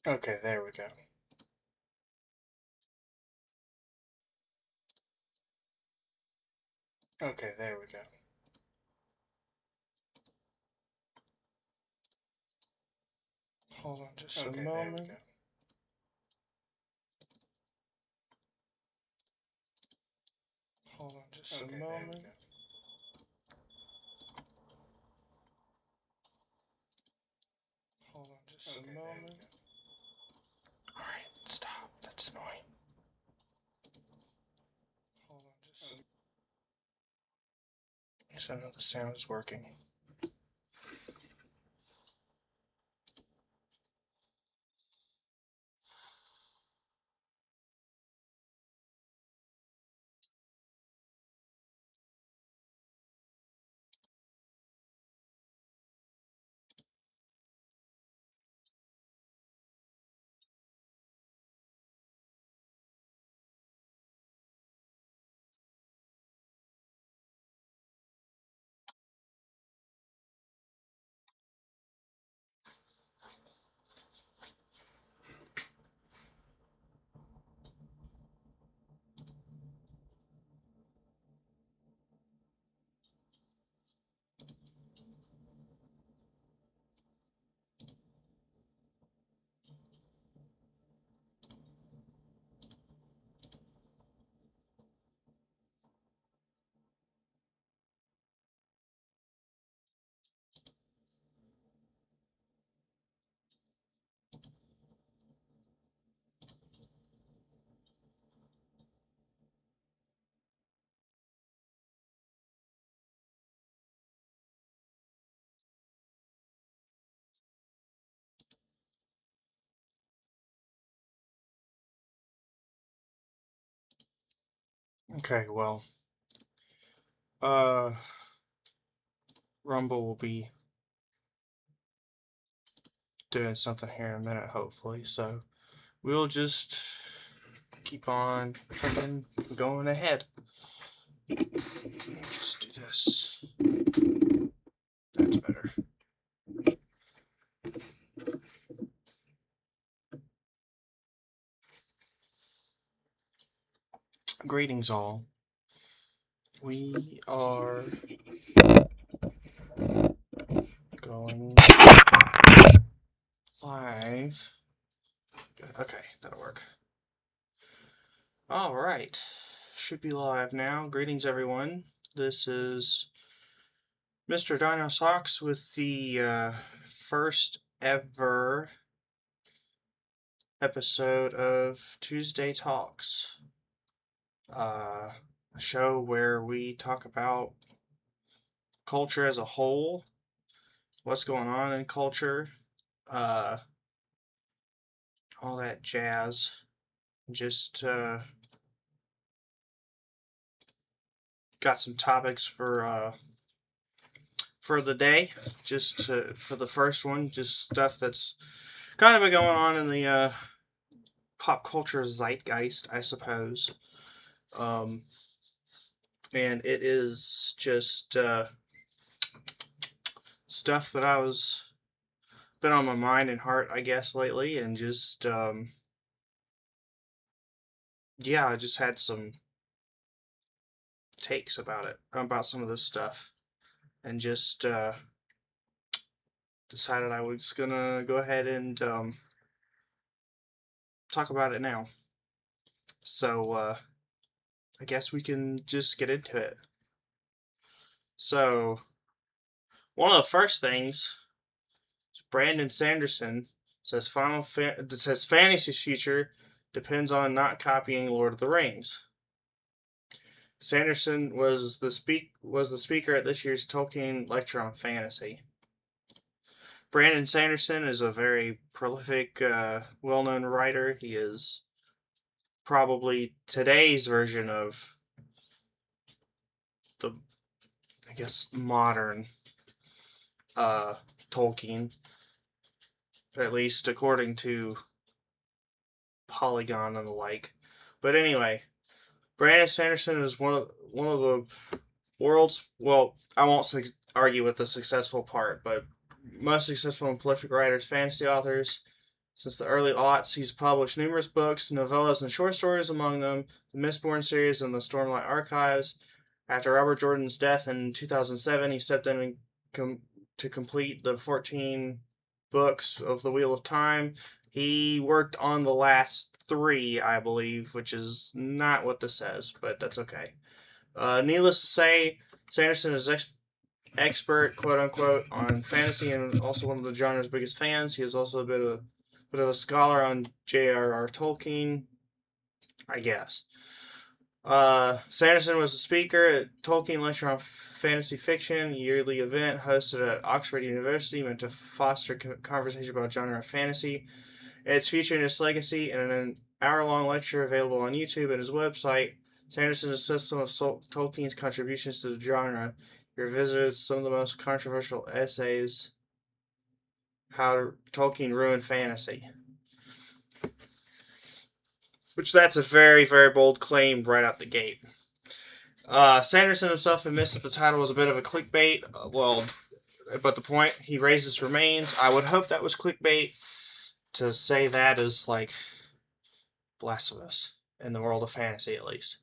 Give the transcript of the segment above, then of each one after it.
Okay, there we go. Okay, there we go. Hold on just a moment. Hold on just a moment. Hold on just a moment. Alright, stop. That's annoying. Hold on just a moment. Yes, I know the sound is working. Okay, well, Rumble will be doing something here in a minute, hopefully, so we'll just keep on trucking, going ahead. Just do this. That's better. Greetings, all. We are going live. Okay, that'll work. All right, should be live now. Greetings, everyone. This is Mr. Dino Socks with the first ever episode of Tuesday Talkz, a show where we talk about culture as a whole, what's going on in culture, all that jazz. Just got some topics for the day. Just for the first one, just stuff that's kind of been going on in the pop culture zeitgeist, I suppose. And it is just stuff that I was been on my mind and heart, I guess, lately, and just yeah, I just had some takes about it, about some of this stuff, and just decided I was gonna go ahead and talk about it now. So I guess we can just get into it. So one of the first things, Brandon Sanderson says says Fantasy's future depends on not copying Lord of the Rings. Sanderson was the speaker at this year's Tolkien lecture on fantasy. Brandon Sanderson is a very prolific, well-known writer. He is probably today's version of the, I guess, modern Tolkien, at least according to Polygon and the like. But anyway, Brandon Sanderson is one of the world's, well, I won't argue with the successful part, but most successful and prolific writers, fantasy authors. Since the early aughts, he's published numerous books, novellas, and short stories, among them the Mistborn series and the Stormlight Archives. After Robert Jordan's death in 2007, he stepped in to complete the 14 books of The Wheel of Time. He worked on the last 3, I believe, which is not what this says, but that's okay. Needless to say, Sanderson is expert, quote unquote, on fantasy and also one of the genre's biggest fans. He is also a bit of a scholar on J.R.R. Tolkien, I guess. Sanderson was a speaker at Tolkien Lecture on Fantasy Fiction, a yearly event hosted at Oxford University meant to foster conversation about genre of fantasy. It's featured its legacy in an hour-long lecture available on YouTube and his website. Sanderson assists some of Tolkien's contributions to the genre. He revisits some of the most controversial essays, How Tolkien Ruined Fantasy. Which that's a very, very bold claim right out the gate. Sanderson himself admits that the title was a bit of a clickbait. But the point he raises remains. I would hope that was clickbait. To say that is like blasphemous in the world of fantasy, at least.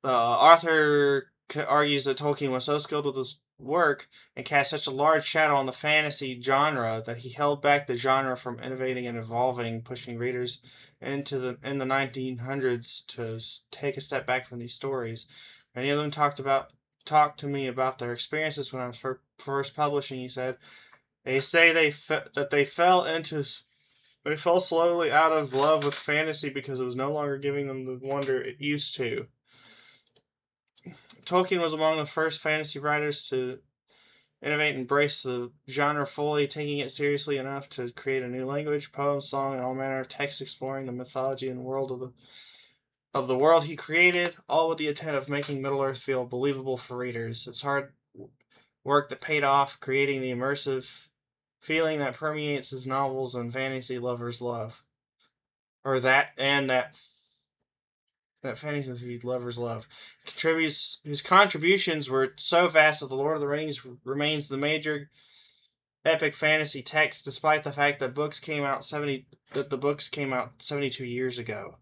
Arthur argues that Tolkien was so skilled with his work and cast such a large shadow on the fantasy genre that he held back the genre from innovating and evolving, pushing readers in the 1900s to take a step back from these stories. Many of them talked to me about their experiences when I was first publishing. He said they say they fell slowly out of love with fantasy because it was no longer giving them the wonder it used to. Tolkien was among the first fantasy writers to innovate and embrace the genre fully, taking it seriously enough to create a new language, poem, song, and all manner of texts exploring the mythology and world of the world he created, all with the intent of making Middle-earth feel believable for readers. It's hard work that paid off, creating the immersive feeling that permeates his novels and fantasy lovers love. Or that fantasy lovers love. His contributions were so vast that The Lord of the Rings remains the major epic fantasy text, despite the fact that the books came out 72 years ago.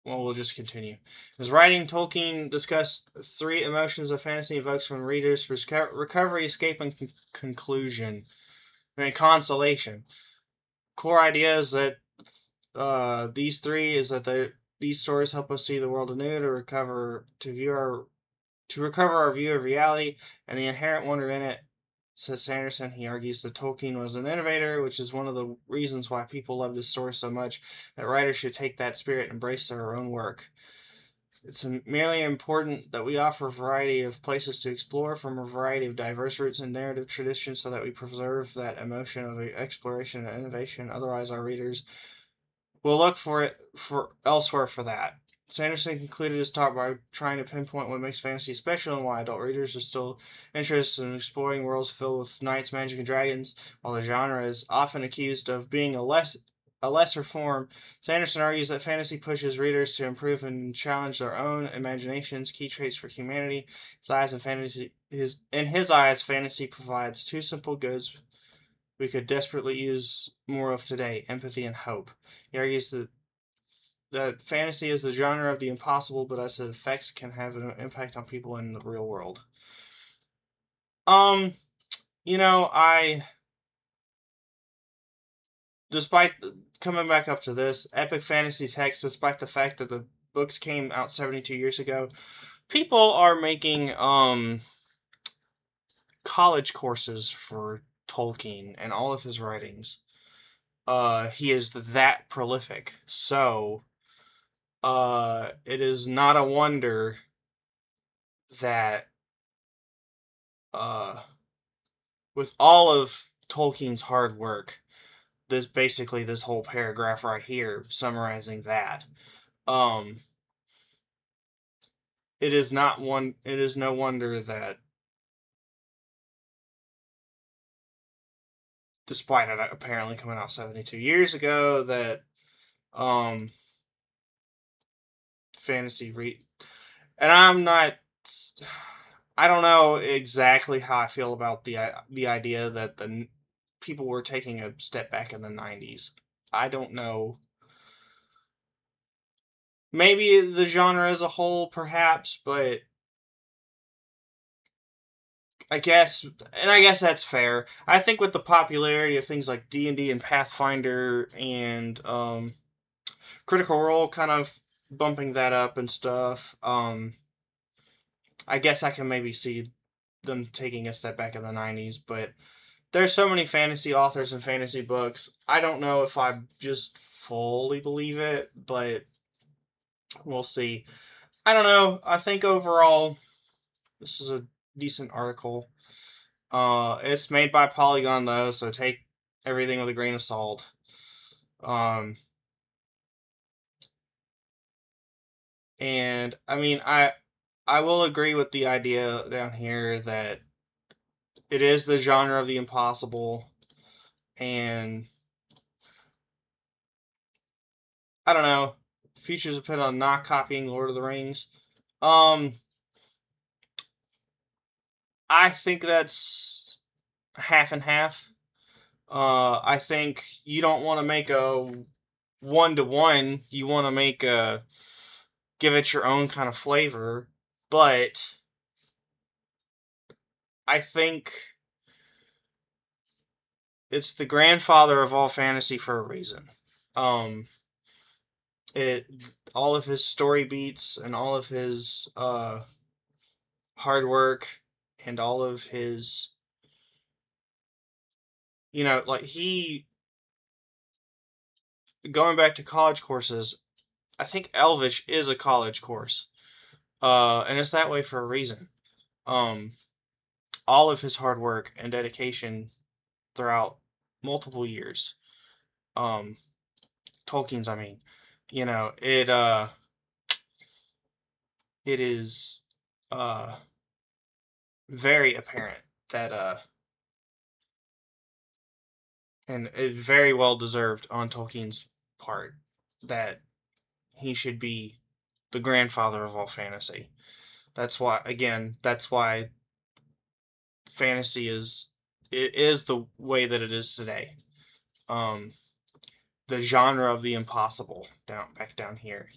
We'll just continue. His writing, Tolkien discussed 3 emotions of fantasy evokes from readers: recovery, escape, and conclusion. Consolation. Core idea is that these 3 is that these stories help us see the world anew, to recover our view of reality and the inherent wonder in it. Says Sanderson, he argues that Tolkien was an innovator, which is one of the reasons why people love this story so much, that writers should take that spirit and embrace their own work. It's merely important that we offer a variety of places to explore from a variety of diverse roots and narrative traditions so that we preserve that emotion of exploration and innovation. Otherwise, our readers will look for elsewhere for that. Sanderson concluded his talk by trying to pinpoint what makes fantasy special and why adult readers are still interested in exploring worlds filled with knights, magic, and dragons. While the genre is often accused of being a lesser form, Sanderson argues that fantasy pushes readers to improve and challenge their own imaginations, key traits for humanity. In his eyes, fantasy provides 2 simple goods we could desperately use more of today: empathy and hope. He argues that fantasy is the genre of the impossible, but as its effects can have an impact on people in the real world. Despite coming back up to this, epic fantasy text, despite the fact that the books came out 72 years ago, people are making college courses for Tolkien and all of his writings. He is that prolific. So, it is not a wonder that, with all of Tolkien's hard work, this whole paragraph right here summarizing that, it is no wonder that, despite it apparently coming out 72 years ago, that fantasy and I don't know exactly how I feel about the idea that people were taking a step back in the 90s. I don't know. Maybe the genre as a whole, perhaps, but I guess that's fair. I think with the popularity of things like D&D and Pathfinder and Critical Role kind of bumping that up and stuff, I guess I can maybe see them taking a step back in the 90s, but there's so many fantasy authors and fantasy books. I don't know if I just fully believe it, but we'll see. I don't know. I think overall, this is a decent article. It's made by Polygon though, so take everything with a grain of salt. And I mean, I will agree with the idea down here that it is the genre of the impossible, and I don't know. Features depend on not copying Lord of the Rings. I think that's half and half. I think you don't want to make a 1-to-1. You want to make a give it your own kind of flavor, but I think it's the grandfather of all fantasy for a reason. It all of his story beats and all of his hard work and all of his, like he going back to college courses. I think Elvish is a college course, and it's that way for a reason. All of his hard work and dedication throughout multiple years. Tolkien's, I mean, it is very apparent that and it very well deserved on Tolkien's part that he should be the grandfather of all fantasy. That's why fantasy is the way that it is today. The genre of the impossible back down here,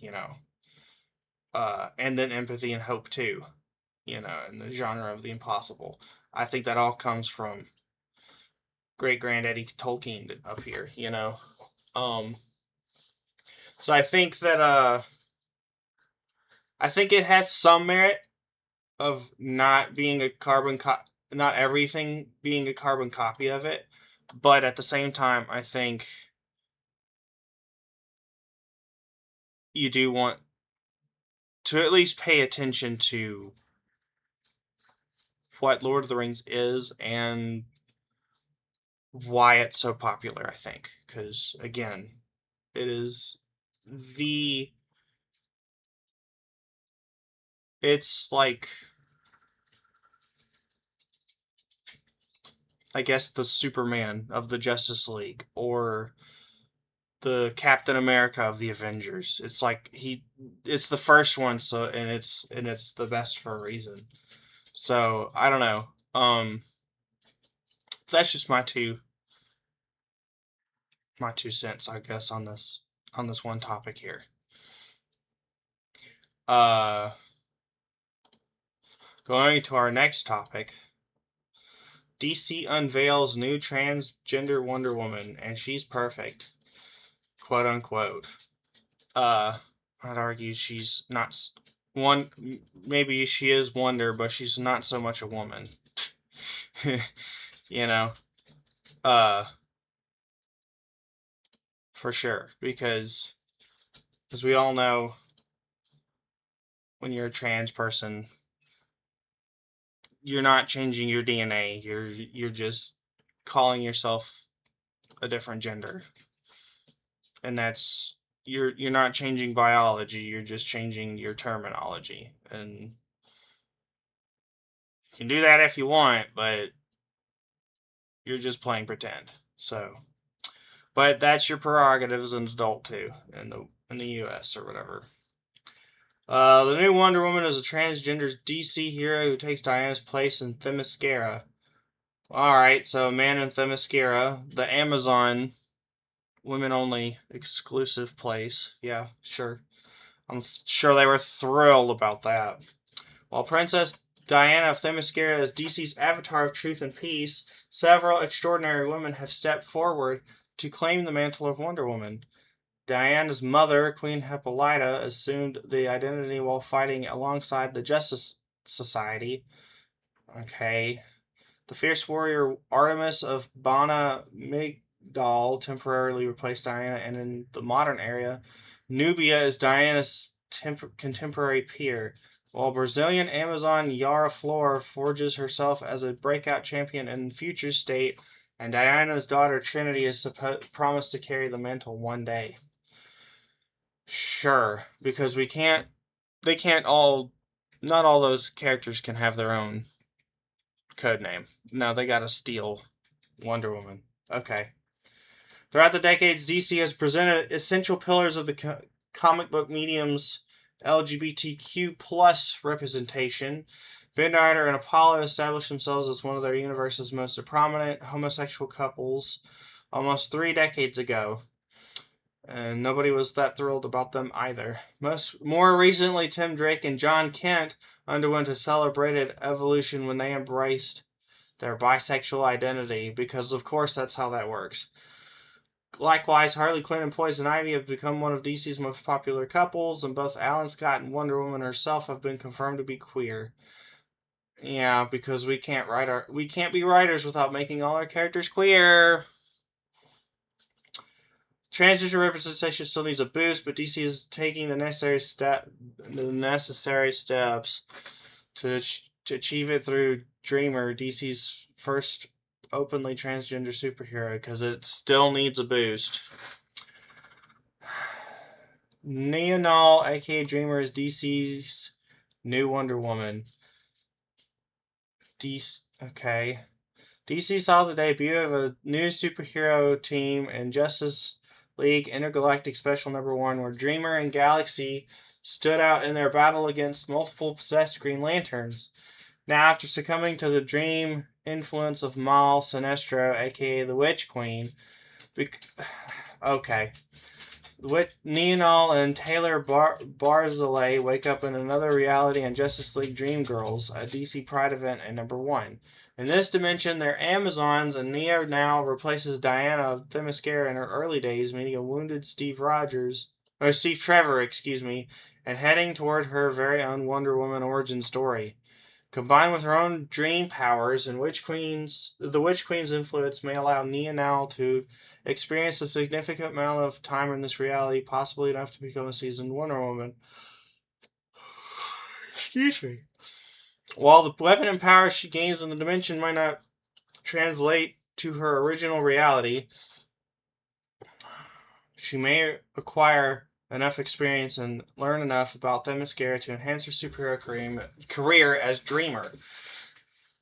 and then empathy and hope too, and the genre of the impossible. I think that all comes from great granddaddy Tolkien up here, So I think that I think it has some merit of not being a not everything being a carbon copy of it, but at the same time, I think you do want to at least pay attention to what Lord of the Rings is and why it's so popular, I think. Because, again, it is it's like, I guess, the Superman of the Justice League, or the Captain America of the Avengers. It's like it's the first one, so and it's the best for a reason. So I don't know. That's just my 2 cents, I guess, on this one topic here. Going to our next topic. DC unveils new transgender Wonder Woman, and she's perfect, quote unquote. I'd argue she's not one. Maybe she is Wonder, but she's not so much a woman. you know, uh, for sure, because as we all know, when you're a trans person, you're not changing your DNA. You're just calling yourself a different gender, and that's you're not changing biology. You're just changing your terminology, and you can do that if you want, but you're just playing pretend. So, but that's your prerogative as an adult too, in the U.S. or whatever. The new Wonder Woman is a transgender DC hero who takes Diana's place in Themyscira. Alright, so Man in Themyscira, the Amazon women-only exclusive place. Yeah, sure. I'm sure they were thrilled about that. While Princess Diana of Themyscira is DC's avatar of truth and peace, several extraordinary women have stepped forward to claim the mantle of Wonder Woman. Diana's mother, Queen Hippolyta, assumed the identity while fighting alongside the Justice Society. Okay. The fierce warrior Artemis of Bana Migdal temporarily replaced Diana, and in the modern era, Nubia is Diana's contemporary peer, while Brazilian Amazon Yara Flor forges herself as a breakout champion in Future State, and Diana's daughter Trinity is promised to carry the mantle one day. Sure, because they can't all, not all those characters can have their own code name. No, they gotta steal Wonder Woman. Okay. Throughout the decades, DC has presented essential pillars of the comic book medium's LGBTQ plus representation. Midnighter and Apollo established themselves as one of their universe's most prominent homosexual couples almost 3 decades ago. And nobody was that thrilled about them either. More recently, Tim Drake and John Kent underwent a celebrated evolution when they embraced their bisexual identity, because of course that's how that works. Likewise, Harley Quinn and Poison Ivy have become one of DC's most popular couples, and both Alan Scott and Wonder Woman herself have been confirmed to be queer. Yeah, because we can't be writers without making all our characters queer. Transgender representation still needs a boost, but DC is taking the necessary steps to achieve it through Dreamer, DC's first openly transgender superhero, because it still needs a boost. Nia Nal, aka Dreamer, is DC's new Wonder Woman. Okay. DC saw the debut of a new superhero team in Justice League Intergalactic Special Number 1, where Dreamer and Galaxy stood out in their battle against multiple possessed Green Lanterns. Now, after succumbing to the dream influence of Mal Sinestro, aka the Witch Queen, okay. Neonal and Taylor Barzilay wake up in another reality in Justice League Dream Girls, a DC Pride event in number 1. In this dimension, they're Amazons, and Neo now replaces Diana of Themyscira in her early days, meeting a wounded Steve Trevor, and heading toward her very own Wonder Woman origin story. Combined with her own dream powers and the Witch Queen's influence may allow Nia now to experience a significant amount of time in this reality, possibly enough to become a seasoned Wonder Woman. Excuse me. While the weapon and powers she gains in the dimension might not translate to her original reality, she may acquire enough experience and learn enough about Themyscira to enhance her superhero career as Dreamer.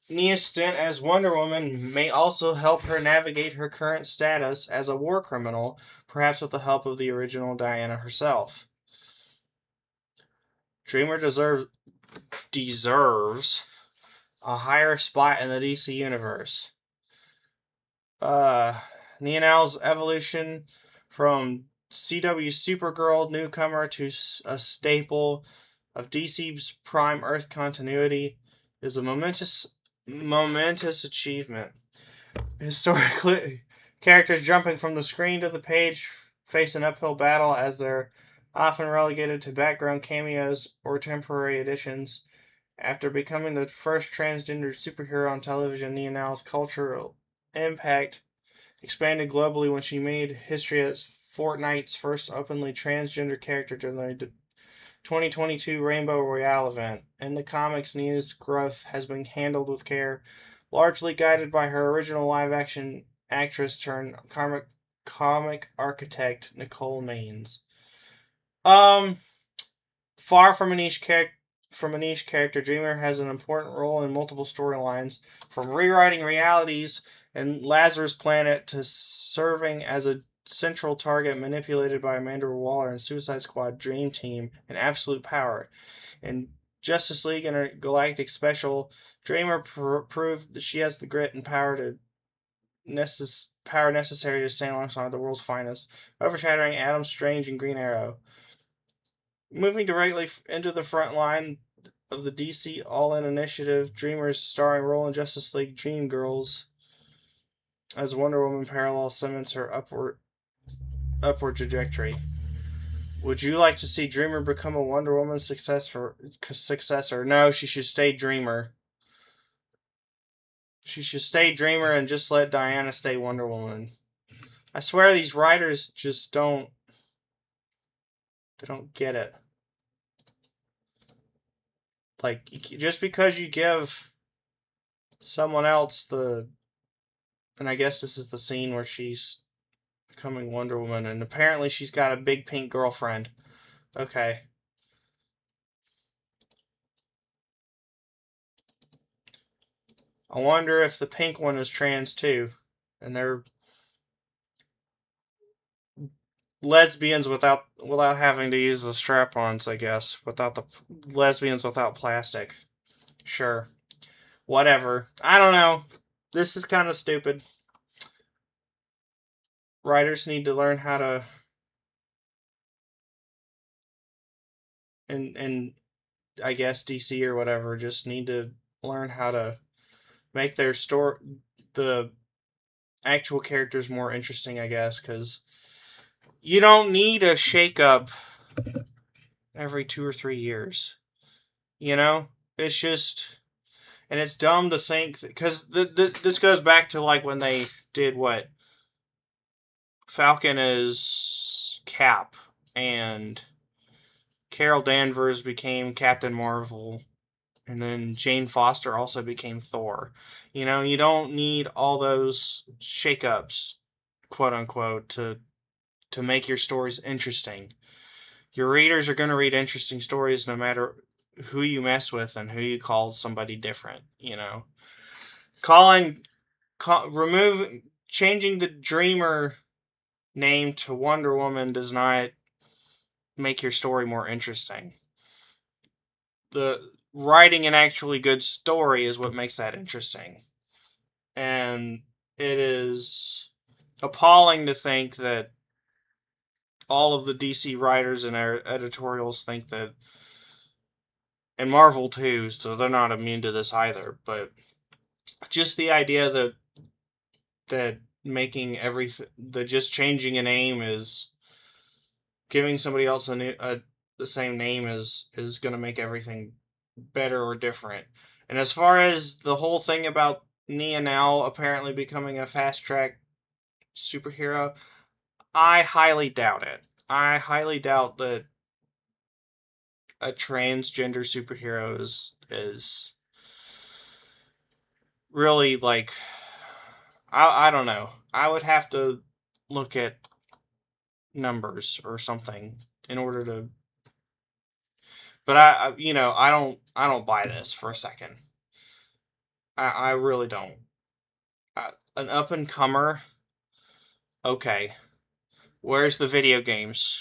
Nia's stint as Wonder Woman may also help her navigate her current status as a war criminal, perhaps with the help of the original Diana herself. Dreamer deserves a higher spot in the DC universe. Neonal's evolution from CW Supergirl newcomer to a staple of DC's Prime Earth continuity is a momentous achievement. Historically, characters jumping from the screen to the page face an uphill battle, as they're often relegated to background cameos or temporary additions. After becoming the first transgender superhero on television, Neonal's cultural impact expanded globally when she made history as Fortnite's first openly transgender character during the 2022 Rainbow Royale event. In the comics, Nia's growth has been handled with care, largely guided by her original live-action actress turned comic architect Nicole Maines. Far from a niche character, Dreamer has an important role in multiple storylines, from rewriting realities in Lazarus Planet to serving as a central target manipulated by Amanda Waller and Suicide Squad Dream Team and Absolute Power. In Justice League and her galactic special, Dreamer proved that she has the grit and power necessary to stand alongside the world's finest, overshadowing Adam Strange and Green Arrow. Moving directly into the front line of the DC All-In Initiative, Dreamer's starring role in Justice League Dream Girls as Wonder Woman parallel cements her upward trajectory. Would you like to see Dreamer become a Wonder Woman successor? No, she should stay Dreamer. She should stay Dreamer and just let Diana stay Wonder Woman. I swear these writers just don't... They don't get it. Like, just because you give someone else the... And I guess this is the scene where she's becoming Wonder Woman, and apparently she's got a big pink girlfriend. Okay. I wonder if the pink one is trans too. And they're lesbians without having to use the strap-ons, I guess. Without the lesbians without plastic. Sure. Whatever. I don't know. This is kind of stupid. Writers need to learn how to... And I guess DC or whatever just need to learn how to make their the actual characters more interesting, I guess, because you don't need a shake-up every 2 or 3 years. You know? It's just... And it's dumb to think... Because this goes back to, like, when they did what? Falcon is Cap, and Carol Danvers became Captain Marvel, and then Jane Foster also became Thor. You know, you don't need all those shakeups, quote unquote, to make your stories interesting. Your readers are going to read interesting stories no matter who you mess with and who you call somebody different. You know, changing the Dreamer name to Wonder Woman does not make your story more interesting. The writing an actually good story is what makes that interesting. And it is appalling to think that all of the DC writers and their editorials think that, and Marvel too, so they're not immune to this either, but just the idea that making everything, that just changing a name is giving somebody else the same name is going to make everything better or different. And as far as the whole thing about Nia now apparently becoming a fast-track superhero, I highly doubt it. I highly doubt that a transgender superhero is really, like... I don't know. I would have to look at numbers or something in order to... But I don't buy this for a second. I really don't. An up-and-comer? Okay. Where's the video games?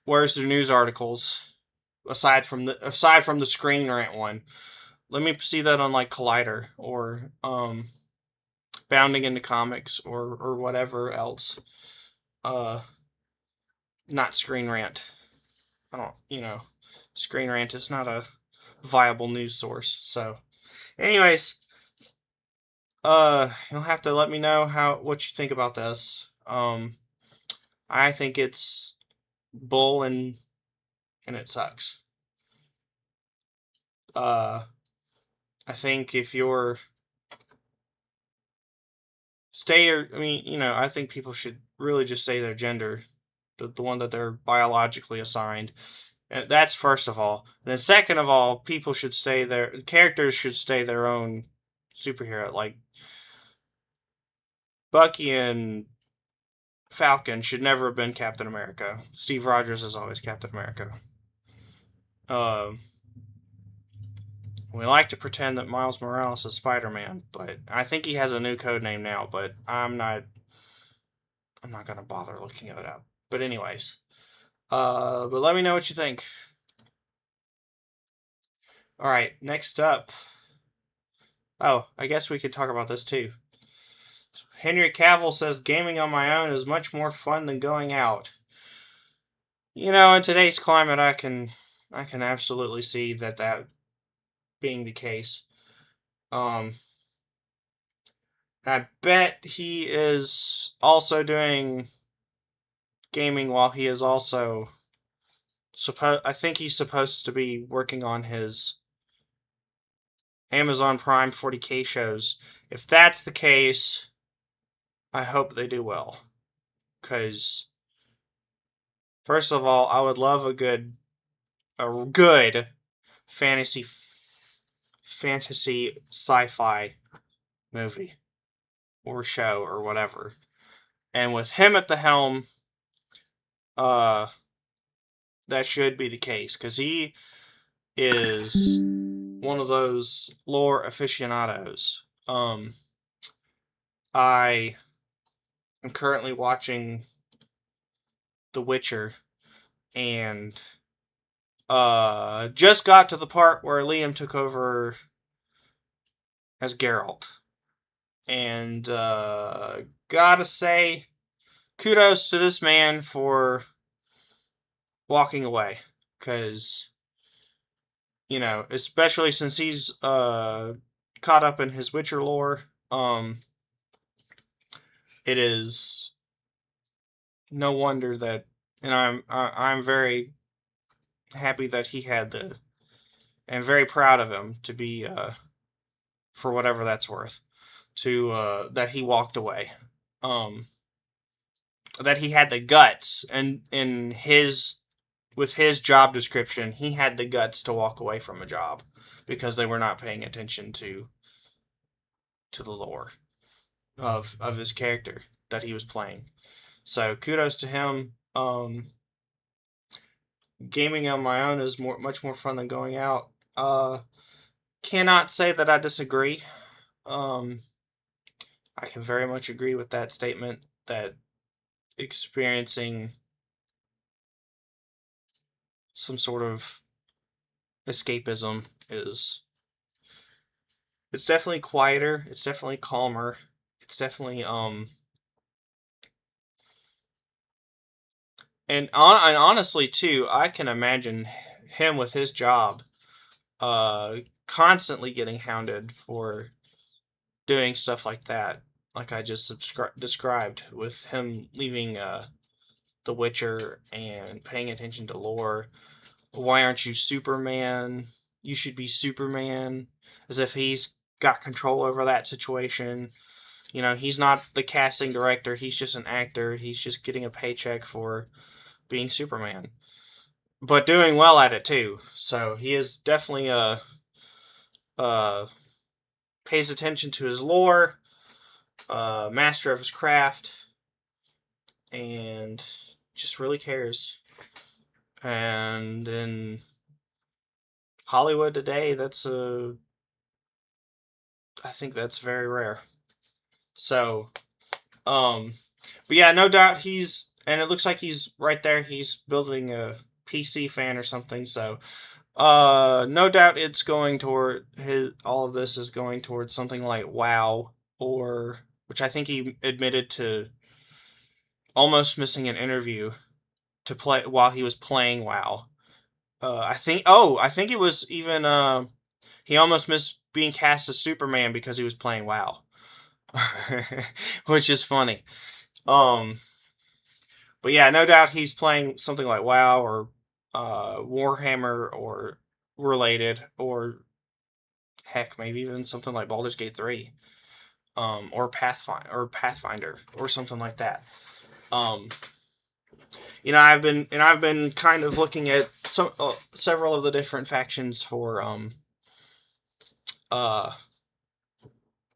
Where's the news articles? Aside from the Screen Rant one. Let me see that on, like, Collider or Bounding into Comics or whatever else. Not Screen Rant. I don't, Screen Rant is not a viable news source. So, anyways, you'll have to let me know what you think about this. I think it's bull and it sucks. I think if you're I think people should really just say their gender, the one that they're biologically assigned. And that's first of all. And then second of all, characters should stay their own superhero. Like Bucky and Falcon should never have been Captain America. Steve Rogers is always Captain America. We like to pretend that Miles Morales is Spider-Man, but I think he has a new code name now, but I'm not gonna bother looking it up. But anyways, but let me know what you think. Alright, next up. Oh, I guess we could talk about this too. Henry Cavill says gaming on my own is much more fun than going out. You know, in today's climate, I can absolutely see that being the case. I bet he is also doing gaming while he is also I think he's supposed to be working on his Amazon Prime 40K shows. If that's the case, I hope they do well. Because, first of all, I would love a good fantasy sci-fi movie or show or whatever. And with him at the helm, that should be the case. Because he is one of those lore aficionados. I am currently watching The Witcher, and just got to the part where Liam took over as Geralt, and gotta say, kudos to this man for walking away, because you know, especially since he's caught up in his Witcher lore, it is no wonder that, and I'm very happy that he had and very proud of him to be for whatever that's worth, to that he walked away, that he had the guts, and in his with his job description, he had the guts to walk away from a job because they were not paying attention to the lore of his character that he was playing. So kudos to him. Gaming on my own is much more fun than going out. Cannot say that I disagree. I can very much agree with that statement, that experiencing some sort of escapism it's definitely quieter, it's definitely calmer, it's definitely and honestly too, I can imagine him with his job constantly getting hounded for doing stuff like that, like I just described, with him leaving The Witcher and paying attention to lore. Why aren't you Superman? You should be Superman. As if he's got control over that situation. You know, he's not the casting director. He's just an actor. He's just getting a paycheck for being Superman, but doing well at it too. So he is definitely pays attention to his lore, master of his craft, and just really cares. And in Hollywood today, I think that's very rare. So, but yeah, no doubt and it looks like he's right there. He's building a PC fan or something. So, no doubt it's going toward all of this is going towards something like WoW, or which I think he admitted to almost missing an interview to play while he was playing WoW. I think it was even he almost missed being cast as Superman because he was playing WoW. Which is funny. But yeah, no doubt he's playing something like WoW or Warhammer or related, or heck, maybe even something like Baldur's Gate 3, or Pathfinder or something like that. You know, I've been kind of looking at several of the different factions for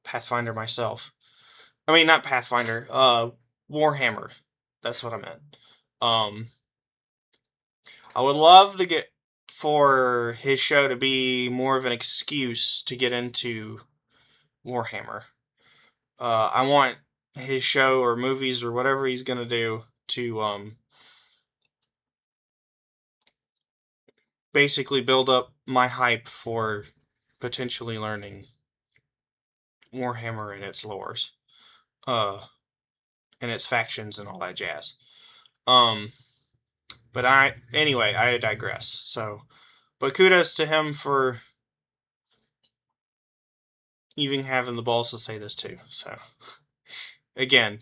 Pathfinder myself. I mean, not Pathfinder, Warhammer. That's what I meant. I would love to get for his show to be more of an excuse to get into Warhammer. I want his show or movies or whatever he's gonna do to basically build up my hype for potentially learning Warhammer and its lores, uh, and its factions and all that jazz. But anyway, I digress. So, but kudos to him for even having the balls to say this too. So, again,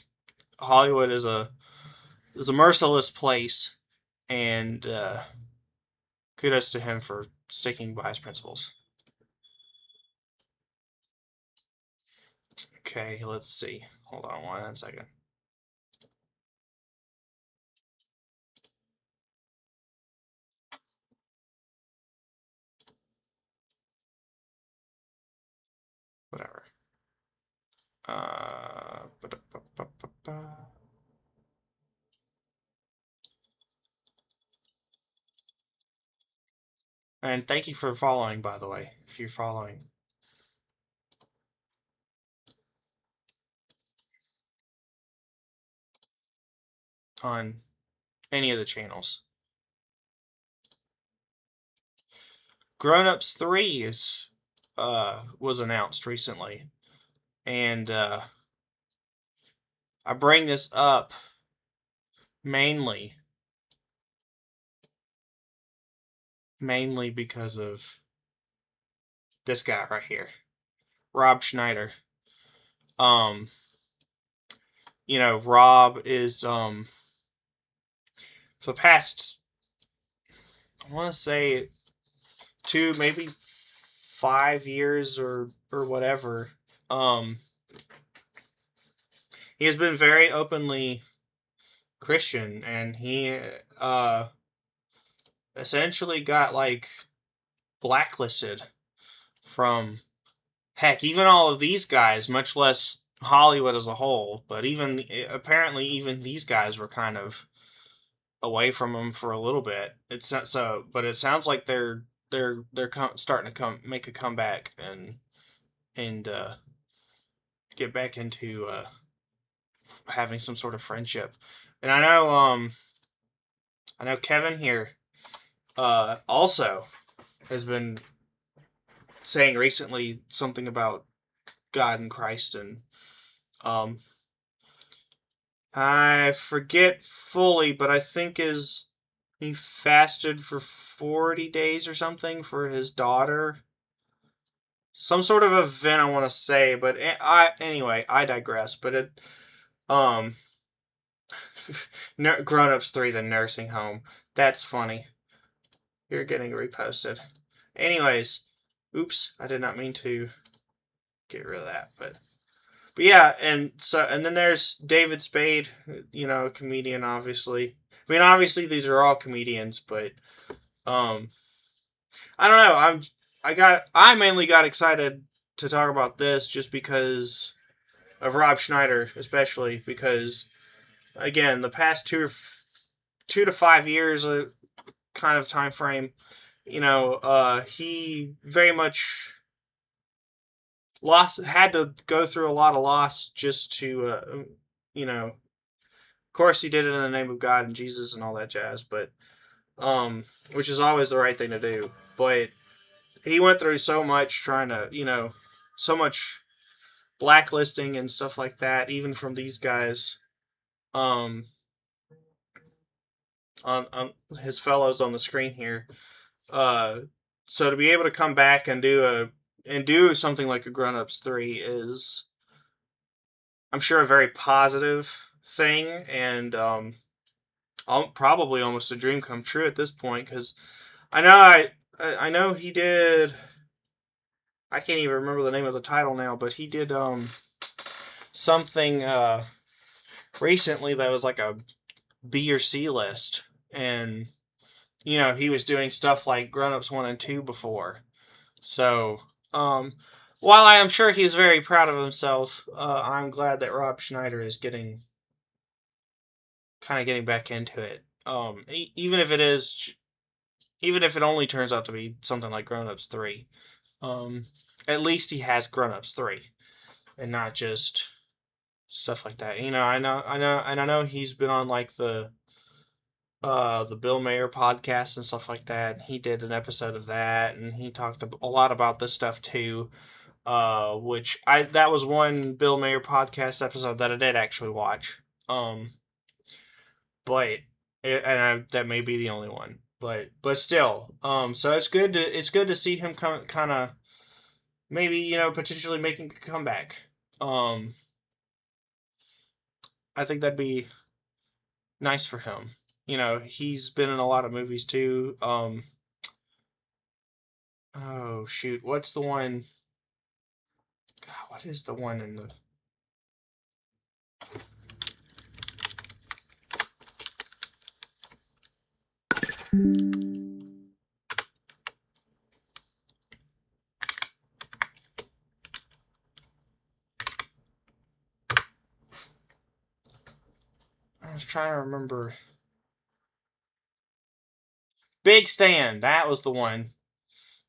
Hollywood is a merciless place, and kudos to him for sticking by his principles. Okay, let's see. Hold on 1 second. Whatever. And thank you for following, by the way, if you're following. On any of the channels. Grown Ups 3 was announced recently. And I bring this up mainly because of this guy right here, Rob Schneider. You know, Rob is for the past, I want to say 2, maybe 5 years or whatever. He has been very openly Christian, and he essentially got like blacklisted from, heck, even all of these guys, much less Hollywood as a whole, but apparently even these guys were kind of away from him for a little bit. It's not so, but it sounds like they're starting to make a comeback and get back into having some sort of friendship. And I know Kevin here also has been saying recently something about God and Christ, and I forget fully, but I think he fasted for 40 days or something for his daughter. Some sort of event, I want to say, but anyway, I digress. But it Grown Ups 3, the nursing home. That's funny. You're getting reposted. Anyways, oops, I did not mean to get rid of that, but yeah, and then there's David Spade, you know, a comedian, obviously. I mean, obviously these are all comedians, but I don't know. I mainly got excited to talk about this just because of Rob Schneider, especially because, again, the past 2 to 5 years, kind of time frame, you know, he very much had to go through a lot of loss just to, you know, of course he did it in the name of God and Jesus and all that jazz, but which is always the right thing to do. But he went through so much trying to, you know, so much blacklisting and stuff like that, even from these guys, on his fellows on the screen here. So to be able to come back and do something like a Grown Ups 3 is, I'm sure, a very positive thing, and probably almost a dream come true at this point, because I know he did. I can't even remember the name of the title now, but he did something recently that was like a B or C list, and you know, he was doing stuff like Grown Ups 1 and 2 before. So while I am sure he's very proud of himself, I'm glad that Rob Schneider is getting back into it. Even if it only turns out to be something like Grown Ups 3, at least he has Grown Ups 3 and not just stuff like that. You know, I know he's been on like the the Bill Mayer podcast and stuff like that. He did an episode of that, and he talked a lot about this stuff too. Which that was one Bill Mayer podcast episode that I did actually watch. But that may be the only one. But still, so it's good to see him kind of maybe potentially making a comeback. Um, I think that'd be nice for him. He's been in a lot of movies too. Oh shoot, what's the one? God, what is the one in the? I was trying to remember. Big Stand. That was the one.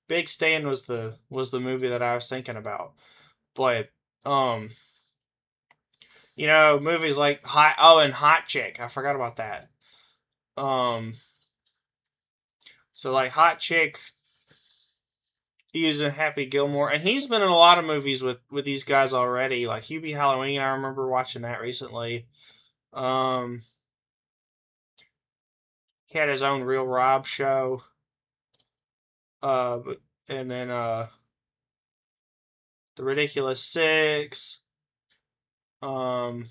Big Stand was the movie that I was thinking about. But movies like and Hot Chick. I forgot about that. So like Hot Chick, using Happy Gilmore, and he's been in a lot of movies with these guys already. Like Hubie Halloween, I remember watching that recently. He had his own Real Rob show. And then The Ridiculous Six. I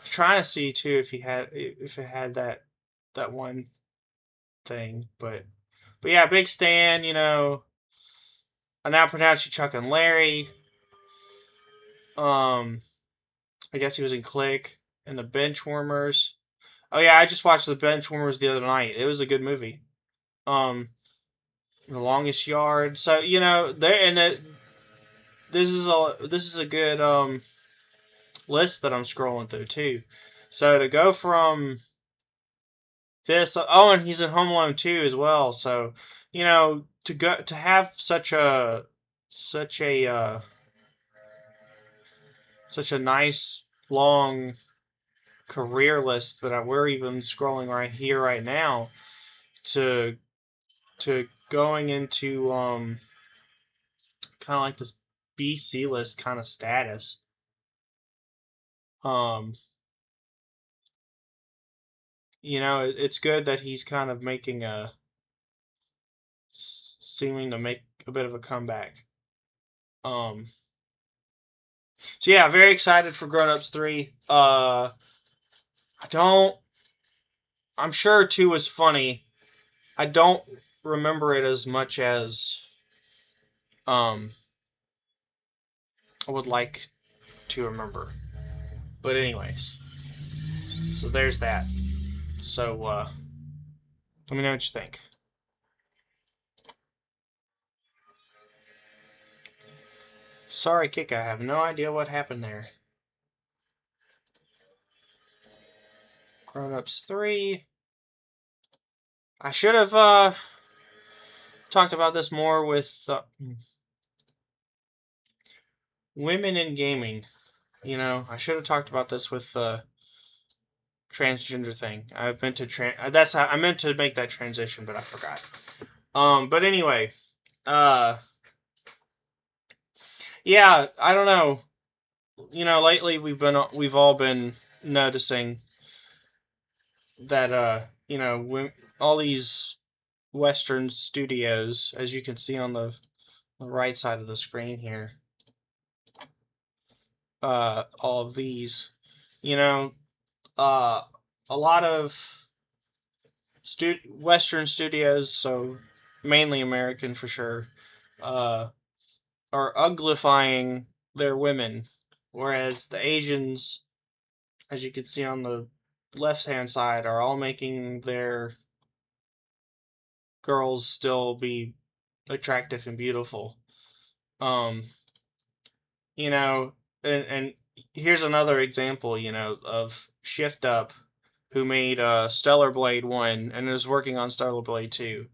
was trying to see too if it had that one thing, but yeah, Big Stan. I now pronounce you Chuck and Larry. I guess he was in Click and the Benchwarmers. Oh yeah, I just watched the Benchwarmers the other night. It was a good movie. The Longest Yard. So there and this is a good list that I'm scrolling through too. So to go from this, and he's in Home Alone 2 as well. So to have such a such a nice long career list that we're even scrolling right here right now to going into kind of like this BC list kind of status. It's good that he's kind of seeming to make a bit of a comeback. So yeah, very excited for Grown Ups 3. I'm sure 2 was funny. I don't remember it as much as I would like to remember. But anyways, so there's that. So let me know what you think. Sorry, Kick, I have no idea what happened there. Grown Ups 3. I should have talked about this more with women in gaming. I should have talked about this with the transgender thing. I meant to I meant to make that transition, but I forgot. But anyway, yeah, I don't know. Lately we've all been noticing that all these Western studios, as you can see on the right side of the screen here, all of these, a lot of Western studios, so mainly American for sure, are uglifying their women, whereas the Asians, as you can see on the left-hand side, are all making their girls still be attractive and beautiful. And here's another example, of Shift Up, who made Stellar Blade 1 and is working on Stellar Blade 2.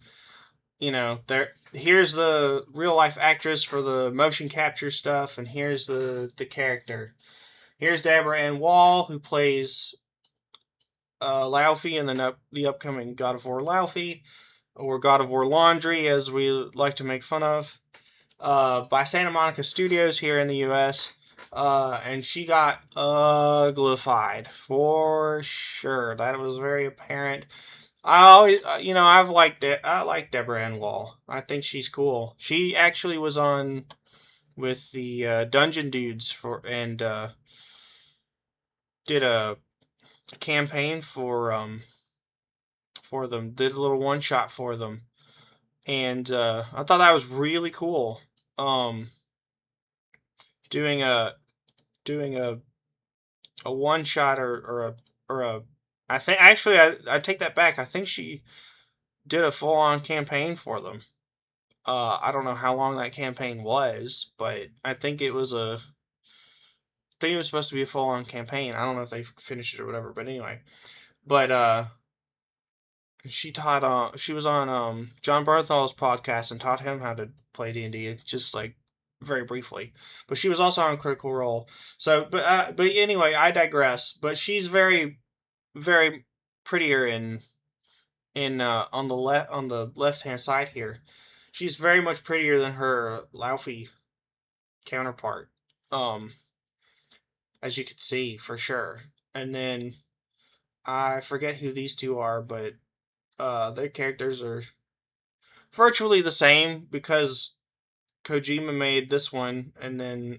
here's the real life actress for the motion capture stuff, and here's the character. Here's Deborah Ann Wall, who plays Laufey in the upcoming God of War Laufey, or God of War Laundry, as we like to make fun of, by Santa Monica Studios here in the U.S. And she got uglified for sure. That was very apparent. I always, I've liked it. I like Deborah Ann Wall. I think she's cool. She actually was on with the Dungeon Dudes and did a campaign for them. Did a little one shot for them, and I thought that was really cool. Um, doing a doing a one shot or a I think actually I take that back. I think she did a full on campaign for them. I don't know how long that campaign was, but I think it was supposed to be a full on campaign. I don't know if they finished it or whatever, but anyway. But she was on John Barthol's podcast and taught him how to play D&D, just like very briefly. But she was also on Critical Role. So but anyway, I digress. But she's very very prettier in on the left hand side here. She's very much prettier than her Laufey counterpart. Um as you could see for sure. And then I forget who these two are, but their characters are virtually the same because Kojima made this one and then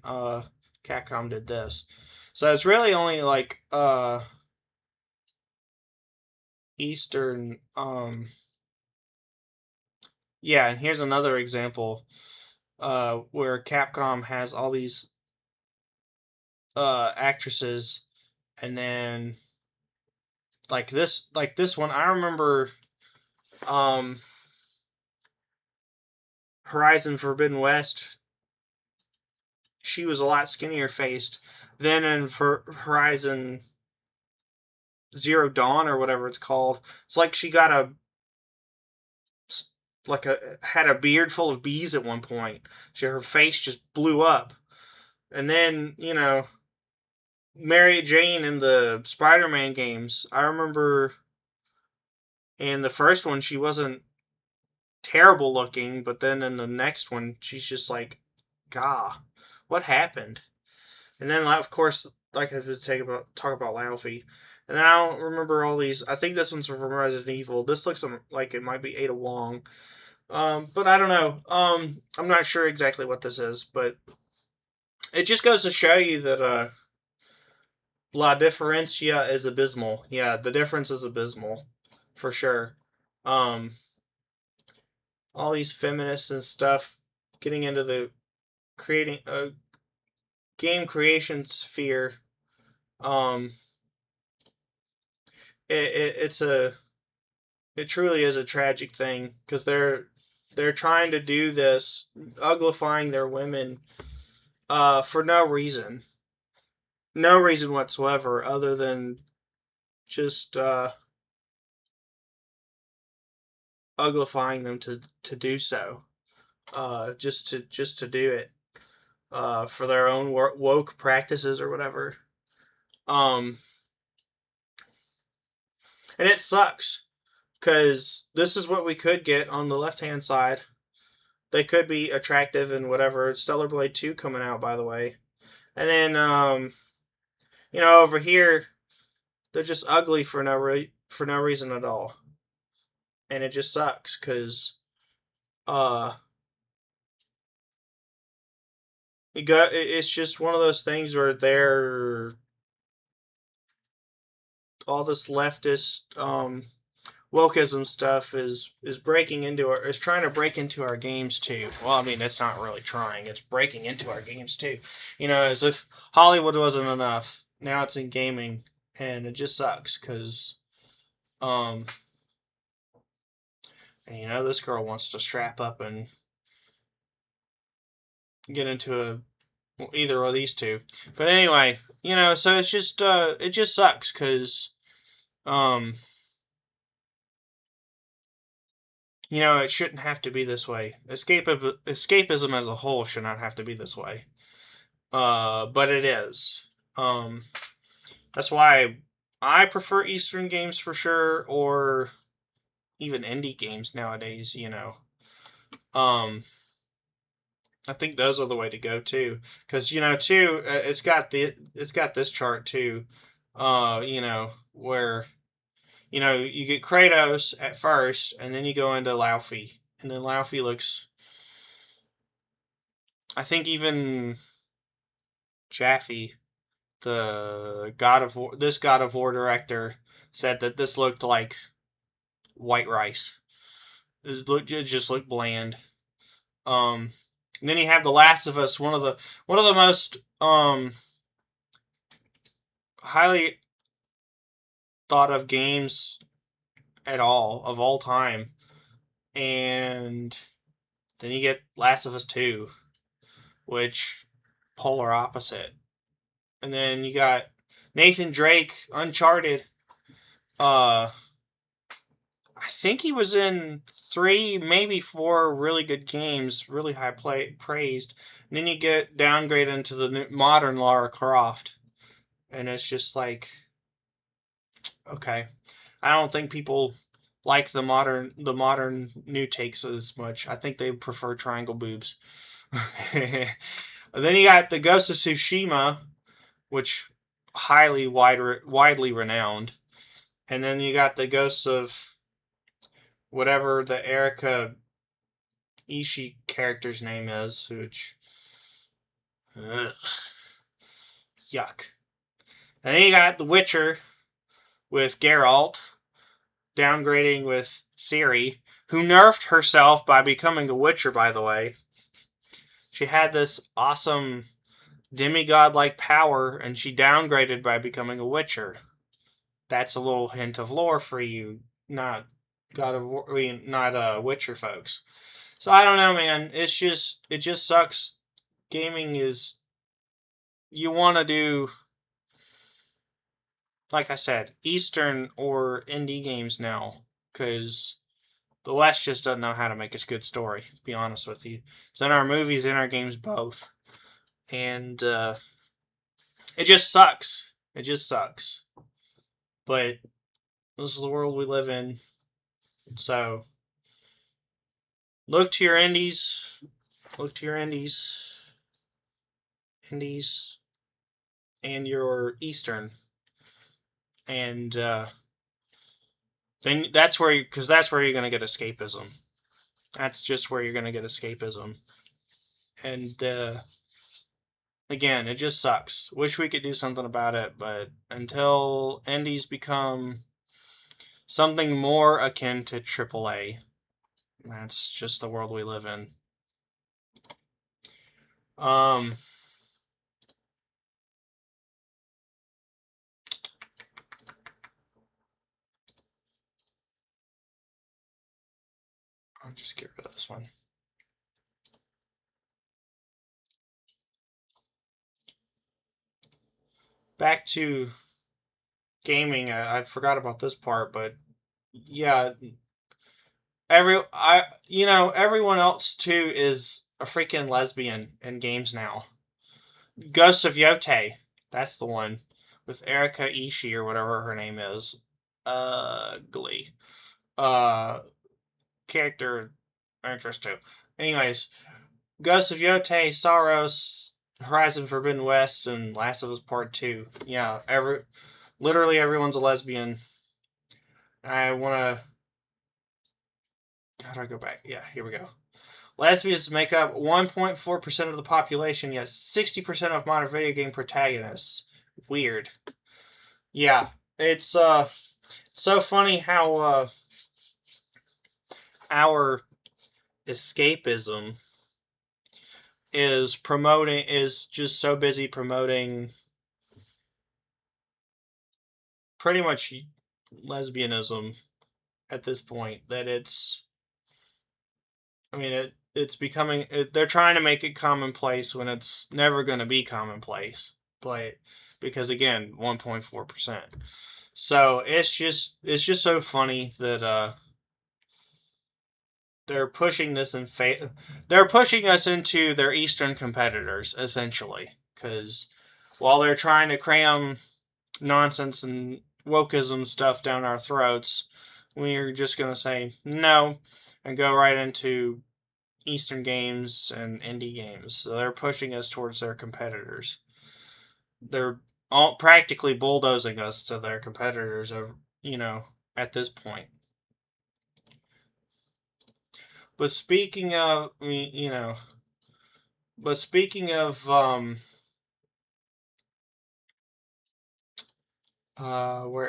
Capcom did this. So it's really only like Eastern yeah, and here's another example where Capcom has all these actresses, and then like this one I remember um Horizon Forbidden West, she was a lot skinnier faced. Then in for Horizon Zero Dawn or whatever it's called, it's like she got had a beard full of bees at one point. Her face just blew up. And then, Mary Jane in the Spider-Man games, I remember in the first one she wasn't terrible looking, but then in the next one she's just like, "Gah, what happened?" And then, of course, like I was talk about Laufey. And then I don't remember all these. I think this one's from Resident Evil. This looks like it might be Ada Wong. But I don't know. I'm not sure exactly what this is, but it just goes to show you that La Differencia is abysmal. Yeah, the difference is abysmal, for sure. Um, all these feminists and stuff getting into the creating game creation sphere. Um, it's it truly is a tragic thing because they're trying to do this, uglifying their women, for no reason whatsoever, other than just uglifying them to do so, just to do it, for their own woke practices or whatever. Um, and it sucks because this is what we could get on the left hand side. They could be attractive and whatever. Stellar Blade 2 coming out, by the way. And then over here they're just ugly for for no reason at all. And it just sucks cuz uh it's just one of those things where they're all this leftist wokeism stuff is breaking into is trying to break into our games too. Well, I mean, it's not really trying; it's breaking into our games too. As if Hollywood wasn't enough, now it's in gaming, and it just sucks because, um, and this girl wants to strap up and get into either of these two. But anyway, so it's just it just sucks because, um it shouldn't have to be this way. Escapism as a whole should not have to be this way. But it is. That's why I prefer Eastern games for sure, or even indie games nowadays. I think those are the way to go too, because too, it's got this chart too, where you get Kratos at first, and then you go into Laufey, and then Laufey looks, I think even Jaffe, the this God of War director, said that this looked like white rice. It just looked bland. And then you have The Last of Us, one of the most highly thought of games of all time, and then you get Last of Us 2, which polar opposite, and then you got Nathan Drake, Uncharted. I think he was in 3, maybe 4 really good games, really high praised. And then you get downgraded into the modern Lara Croft, and it's just like, okay, I don't think people like the modern new takes as much. I think they prefer triangle boobs. Then you got the Ghost of Tsushima, which widely renowned, and then you got the Ghosts of whatever the Erika Ishii character's name is, which, ugh, yuck. And then you got The Witcher with Geralt, downgrading with Ciri, who nerfed herself by becoming a Witcher, by the way. She had this awesome demigod-like power, and she downgraded by becoming a Witcher. That's a little hint of lore for you, not Witcher folks. So I don't know, man. It just sucks. Gaming is, you want to do, like I said, Eastern or indie games now, because the West just doesn't know how to make a good story, to be honest with you. It's in our movies and our games both. And it just sucks. It just sucks. But this is the world we live in. So look to your indies. Look to your indies. Indies. And your Eastern. And then that's where you're going to get escapism. That's just where you're going to get escapism. And again, it just sucks. Wish we could do something about it, but until indies become something more akin to AAA, that's just the world we live in. I'll just get rid of this one. Back to gaming. I forgot about this part, but yeah, everyone else too is a freaking lesbian in games now. Ghosts of Yotei, that's the one with Erika Ishii or whatever her name is. Ugly. Character interest too. Anyways, Ghosts of Yotei, Saros, Horizon Forbidden West, and Last of Us Part 2. Yeah, literally everyone's a lesbian. I wanna. How do I go back? Yeah, here we go. Lesbians make up 1.4% of the population, yet 60% of modern video game protagonists. Weird. Yeah, it's so funny how our escapism is just so busy promoting pretty much lesbianism at this point that it's becoming, they're trying to make it commonplace when it's never going to be commonplace, but because again 1.4%. So it's just so funny that they're pushing this they're pushing us into their Eastern competitors, essentially, because while they're trying to cram nonsense and wokeism stuff down our throats, we're just going to say no and go right into Eastern games and indie games. So they're pushing us towards their competitors. They're all practically bulldozing us to their competitors, at this point. But speaking of, where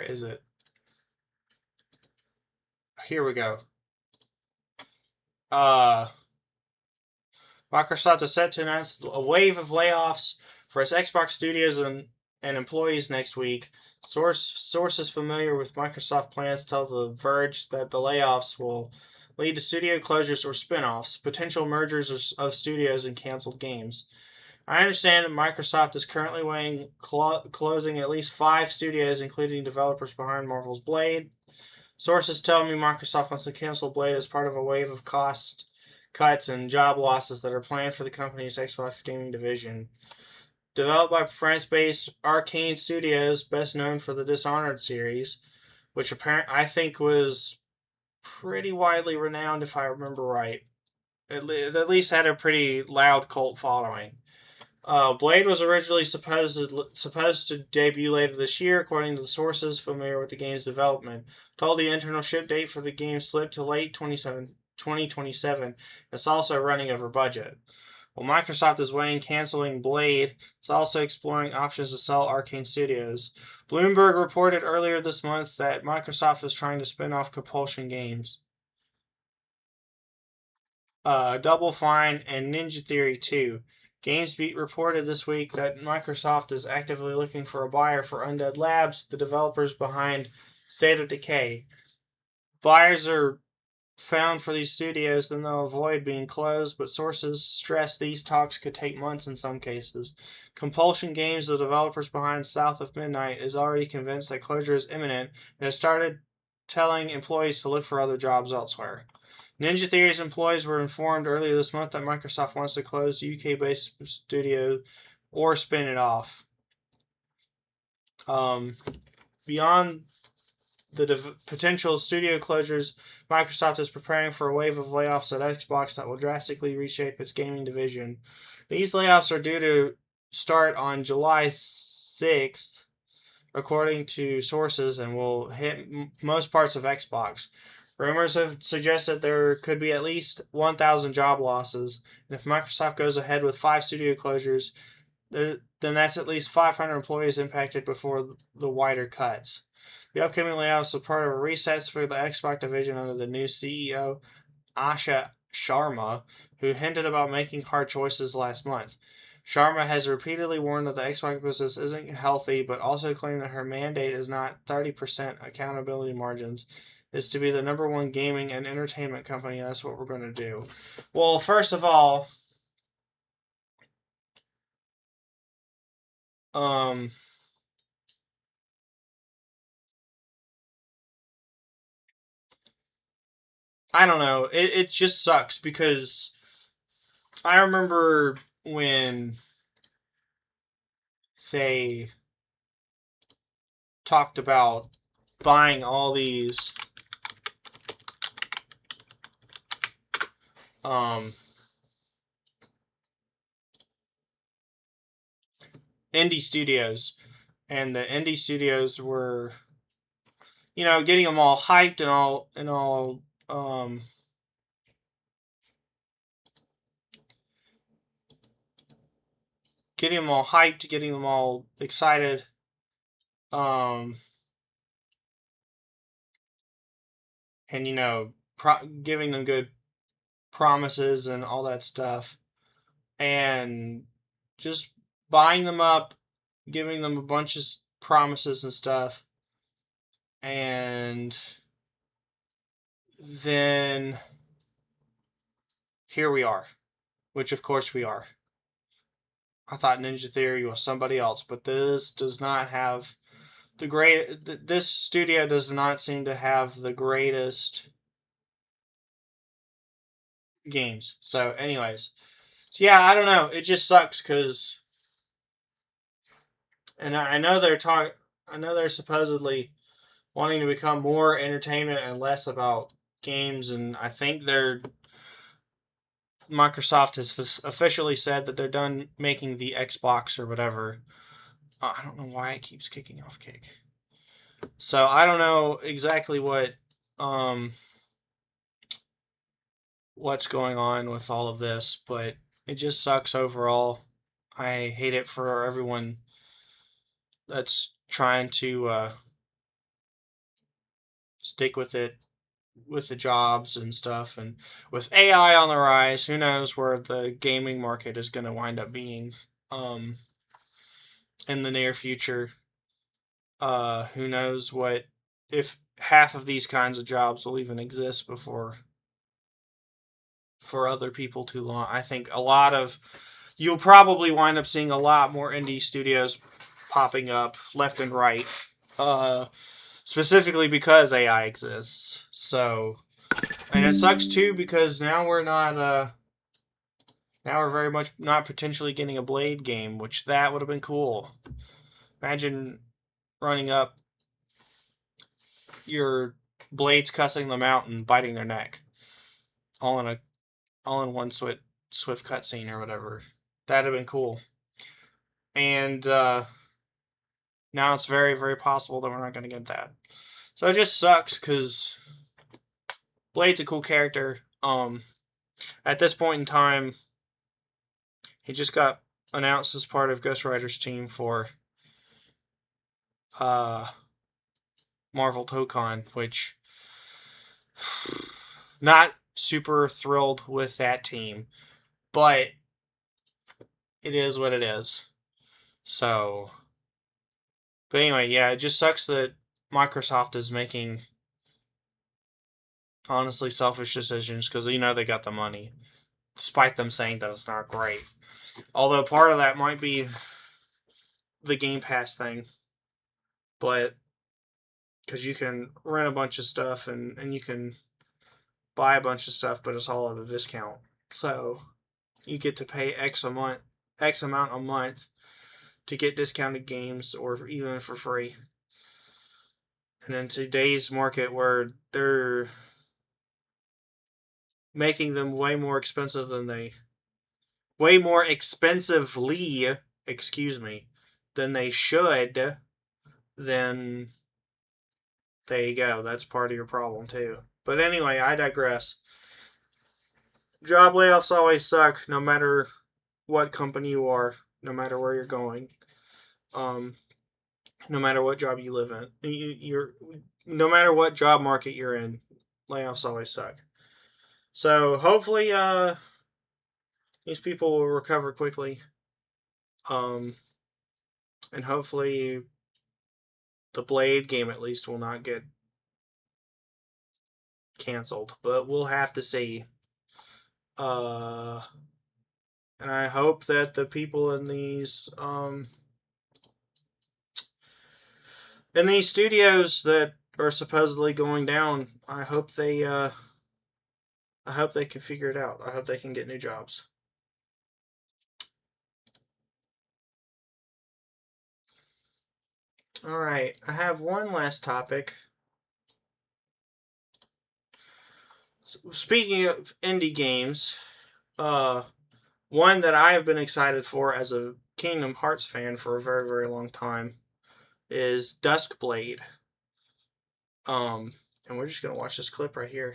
is it? Here we go. Microsoft is set to announce a wave of layoffs for its Xbox studios and employees next week. Sources familiar with Microsoft plans tell The Verge that the layoffs will lead to studio closures or spin-offs, potential mergers of studios, and canceled games. I understand that Microsoft is currently weighing closing at least 5 studios, including developers behind Marvel's Blade. Sources tell me Microsoft wants to cancel Blade as part of a wave of cost cuts and job losses that are planned for the company's Xbox gaming division. Developed by France-based Arcane Studios, best known for the Dishonored series, which I think was pretty widely renowned, if I remember right. It at least had a pretty loud cult following. Blade was originally supposed to debut later this year, according to the sources familiar with the game's development. Told the internal ship date for the game slipped to late 2027. It's also running over budget. While Microsoft is weighing canceling Blade, it's also exploring options to sell Arcane Studios. Bloomberg reported earlier this month that Microsoft is trying to spin off Compulsion Games. Double Fine, and Ninja Theory 2. GamesBeat reported this week that Microsoft is actively looking for a buyer for Undead Labs, the developers behind State of Decay. Buyers are found for these studios, then they'll avoid being closed, but sources stress these talks could take months in some cases. Compulsion Games, the developers behind South of Midnight, is already convinced that closure is imminent and has started telling employees to look for other jobs elsewhere. Ninja Theory's employees were informed earlier this month that Microsoft wants to close the UK-based studio or spin it off. Beyond the potential studio closures, Microsoft is preparing for a wave of layoffs at Xbox that will drastically reshape its gaming division. These layoffs are due to start on July 6th, according to sources, and will hit most parts of Xbox. Rumors have suggested there could be at least 1,000 job losses, and if Microsoft goes ahead with 5 studio closures, then that's at least 500 employees impacted before the wider cuts. The upcoming layoffs are part of a reset for the Xbox division under the new CEO, Asha Sharma, who hinted about making hard choices last month. Sharma has repeatedly warned that the Xbox business isn't healthy, but also claimed that her mandate is not 30% accountability margins. Is to be the number one gaming and entertainment company. That's what we're going to do. Well, first of all, I don't know. It just sucks because I remember when they talked about buying all these indie studios, and the indie studios were, getting them all hyped and all getting them all hyped, getting them all excited, and giving them good promises and all that stuff, and just buying them up, giving them a bunch of promises and stuff, and then here we are, which of course we are. I thought Ninja Theory was somebody else, but this does not have this studio does not seem to have the greatest games. So, anyways, so yeah, I don't know. It just sucks because, and I know I know they're supposedly wanting to become more entertainment and less about games, and I think Microsoft has officially said that they're done making the Xbox or whatever. I don't know why it keeps kicking off Kick. So I don't know exactly what's going on with all of this, but it just sucks overall. I hate it for everyone that's trying to stick with it, with the jobs and stuff, and with AI on the rise, who knows where the gaming market is going to wind up being in the near future. Who knows what, if half of these kinds of jobs will even exist before, for other people too long. I think you'll probably wind up seeing a lot more indie studios popping up left and right, specifically because AI exists. So, and it sucks too because now we're very much not potentially getting a Blade game, which that would have been cool. Imagine running up your blades, cussing them out, and biting their neck, all in one swift cutscene or whatever. That'd have been cool. And now it's very, very possible that we're not going to get that. So it just sucks because Blade's a cool character. At this point in time, he just got announced as part of Ghost Rider's team for Marvel Tokon, which not super thrilled with that team, but it is what it is. So, but anyway, yeah, it just sucks that Microsoft is making honestly selfish decisions because they got the money, despite them saying that it's not great. Although part of that might be the Game Pass thing, but because you can rent a bunch of stuff and you can buy a bunch of stuff, but it's all at a discount. So you get to pay X amount a month to get discounted games or even for free. And in today's market where they're making them way more expensively, than they should, then there you go. That's part of your problem too. But anyway, I digress. Job layoffs always suck, no matter what company you are, no matter where you're going, no matter what job you live in. No matter what job market you're in, layoffs always suck. So hopefully, these people will recover quickly, and hopefully, the Blade game at least will not get canceled. But we'll have to see. And I hope that the people in these studios that are supposedly going down, I hope they can figure it out. I hope they can get new jobs. All right, I have one last topic. Speaking of indie games, one that I have been excited for as a Kingdom Hearts fan for a very, very long time is Duskblade. And we're just gonna watch this clip right here.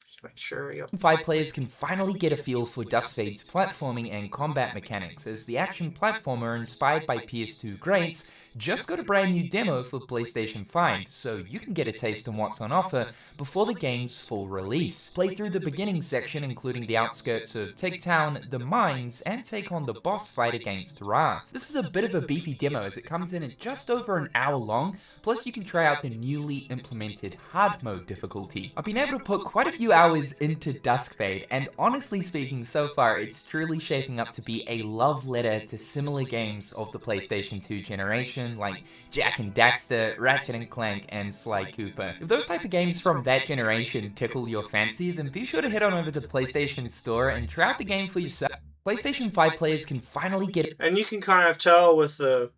Just make sure. Yep. 5 players can finally get a feel for Duskfade's platforming and combat mechanics, as the action platformer inspired by PS2 greats just got a brand new demo for PlayStation 5, so you can get a taste of what's on offer before the game's full release. Play through the beginning section, including the outskirts of Take Town, the mines, and take on the boss fight against Wrath. This is a bit of a beefy demo as it comes in at just over an hour long, plus you can try out the newly implemented hard mode difficulty. I've been able to put quite a few hours is into Duskfade, and honestly speaking, so far it's truly shaping up to be a love letter to similar games of the PlayStation 2 generation, like Jak and Daxter, Ratchet & Clank, and Sly Cooper. If those type of games from that generation tickle your fancy, then be sure to head on over to the PlayStation Store and try out the game for yourself. PlayStation 5 players can finally get it. And you can kind of tell with the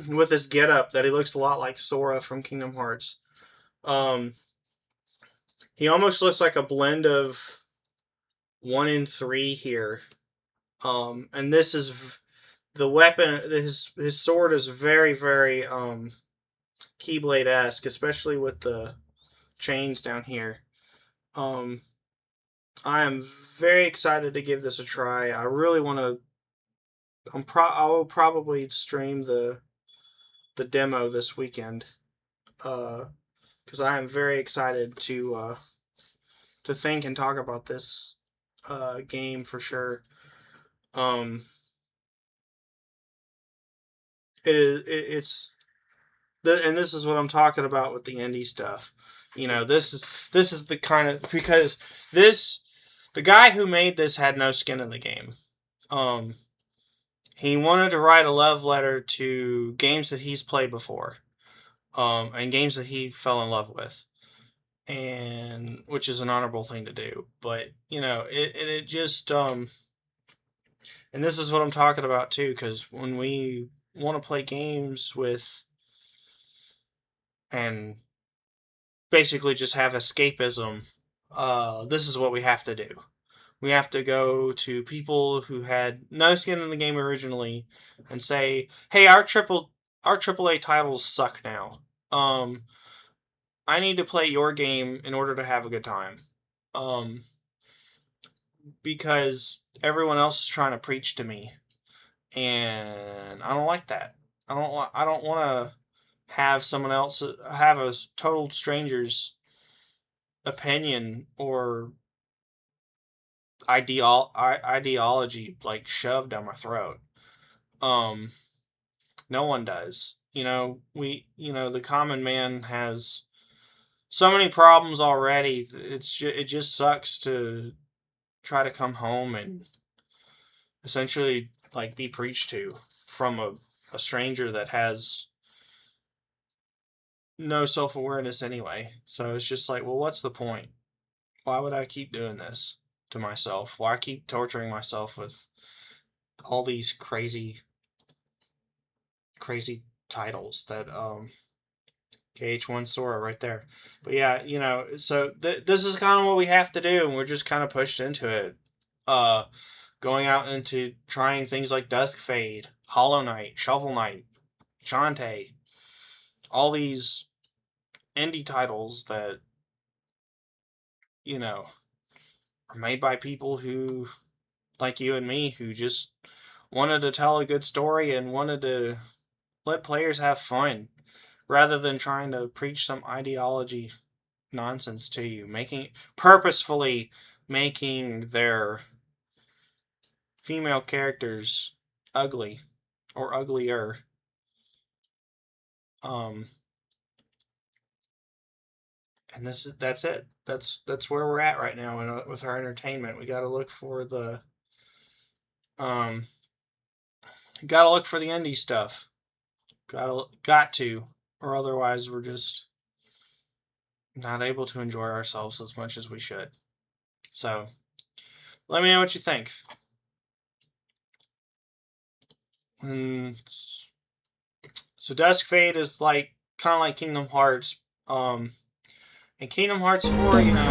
with his getup that he looks a lot like Sora from Kingdom Hearts. He almost looks like a blend of 1 and 3 here. And this is the weapon. His sword is very, very Keyblade-esque, especially with the chains down here. I am very excited to give this a try. I really want to. I will probably stream the demo this weekend, because I am very excited to think and talk about this game for sure. It's and this is what I'm talking about with the indie stuff. You know, this is the kind of, because the guy who made this had no skin in the game. He wanted to write a love letter to games that he's played before, and games that he fell in love with, and which is an honorable thing to do. But you know, it just and this is what I'm talking about too, because when we want to play games with and basically just have escapism, this is what we have to do. We have to go to people who had no skin in the game originally and say, "Hey, our AAA titles suck now. I need to play your game in order to have a good time. Because everyone else is trying to preach to me, and I don't like that. I don't want to have someone else have a total stranger's opinion or ideology like shoved down my throat. No one does. You know, the common man has so many problems already. It just sucks to try to come home and essentially like be preached to from a stranger that has no self-awareness anyway. So it's just like, well, what's the point? Why would I keep doing this to myself? Why keep torturing myself with all these crazy titles that KH1 Sora right there. But yeah, you know, so this is kind of what we have to do, and we're just kind of pushed into it. Going out into trying things like Duskfade, Hollow Knight, Shovel Knight, Shantae, all these indie titles that, you know, are made by people who, like you and me, who just wanted to tell a good story and wanted to let players have fun, rather than trying to preach some ideology nonsense to you, purposefully making their female characters ugly or uglier. And that's it. That's where we're at right now with our entertainment. We got to look for the indie stuff. Got to, or otherwise we're just not able to enjoy ourselves as much as we should. So, let me know what you think. So Duskfade is like kind of like Kingdom Hearts. And Kingdom Hearts 4, you know, this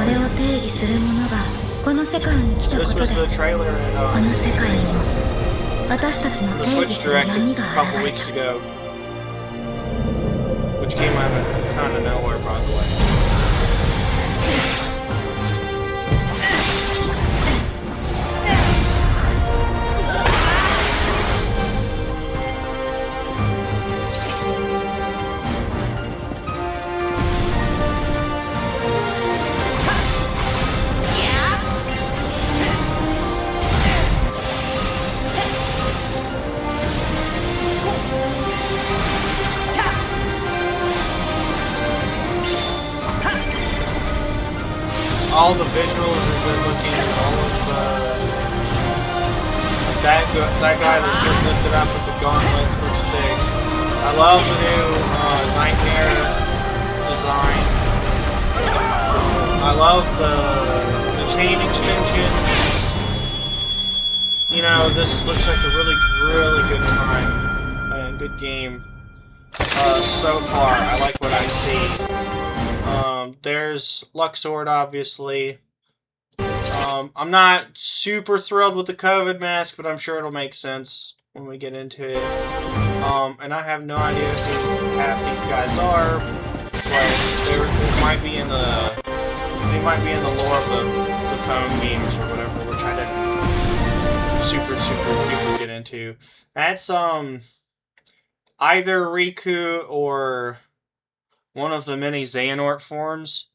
was the trailer at the Switch Direct a couple weeks ago, which came out of kind of nowhere, by the way. all the visuals are good looking. All of the that guy that's been lifted up with the gauntlets looks sick. I love the new nightmare design. I love the chain extension. You know, this looks like a really good time and good game. So far, I like what I see. There's Luxord, obviously. I'm not super thrilled with the COVID mask, but I'm sure it'll make sense when we get into it. And I have no idea who half these guys are, but they might be in the lore of the phone games or whatever, which I didn't super duper get into. That's either Riku or one of the many Xehanort forms.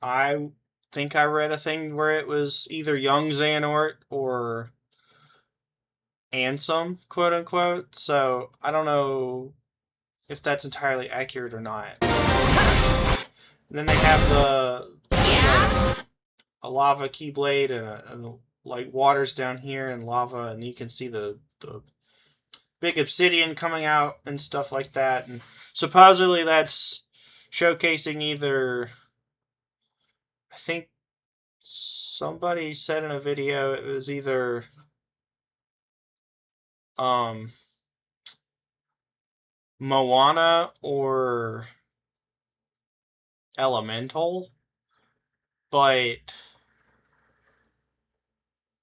I think I read a thing where it was either young Xehanort or Ansem, quote unquote. So I don't know if that's entirely accurate or not. And then they have a lava keyblade and like waters down here and lava, and you can see the big obsidian coming out and stuff like that. And supposedly that's showcasing either, I think somebody said in a video it was either Moana or Elemental, but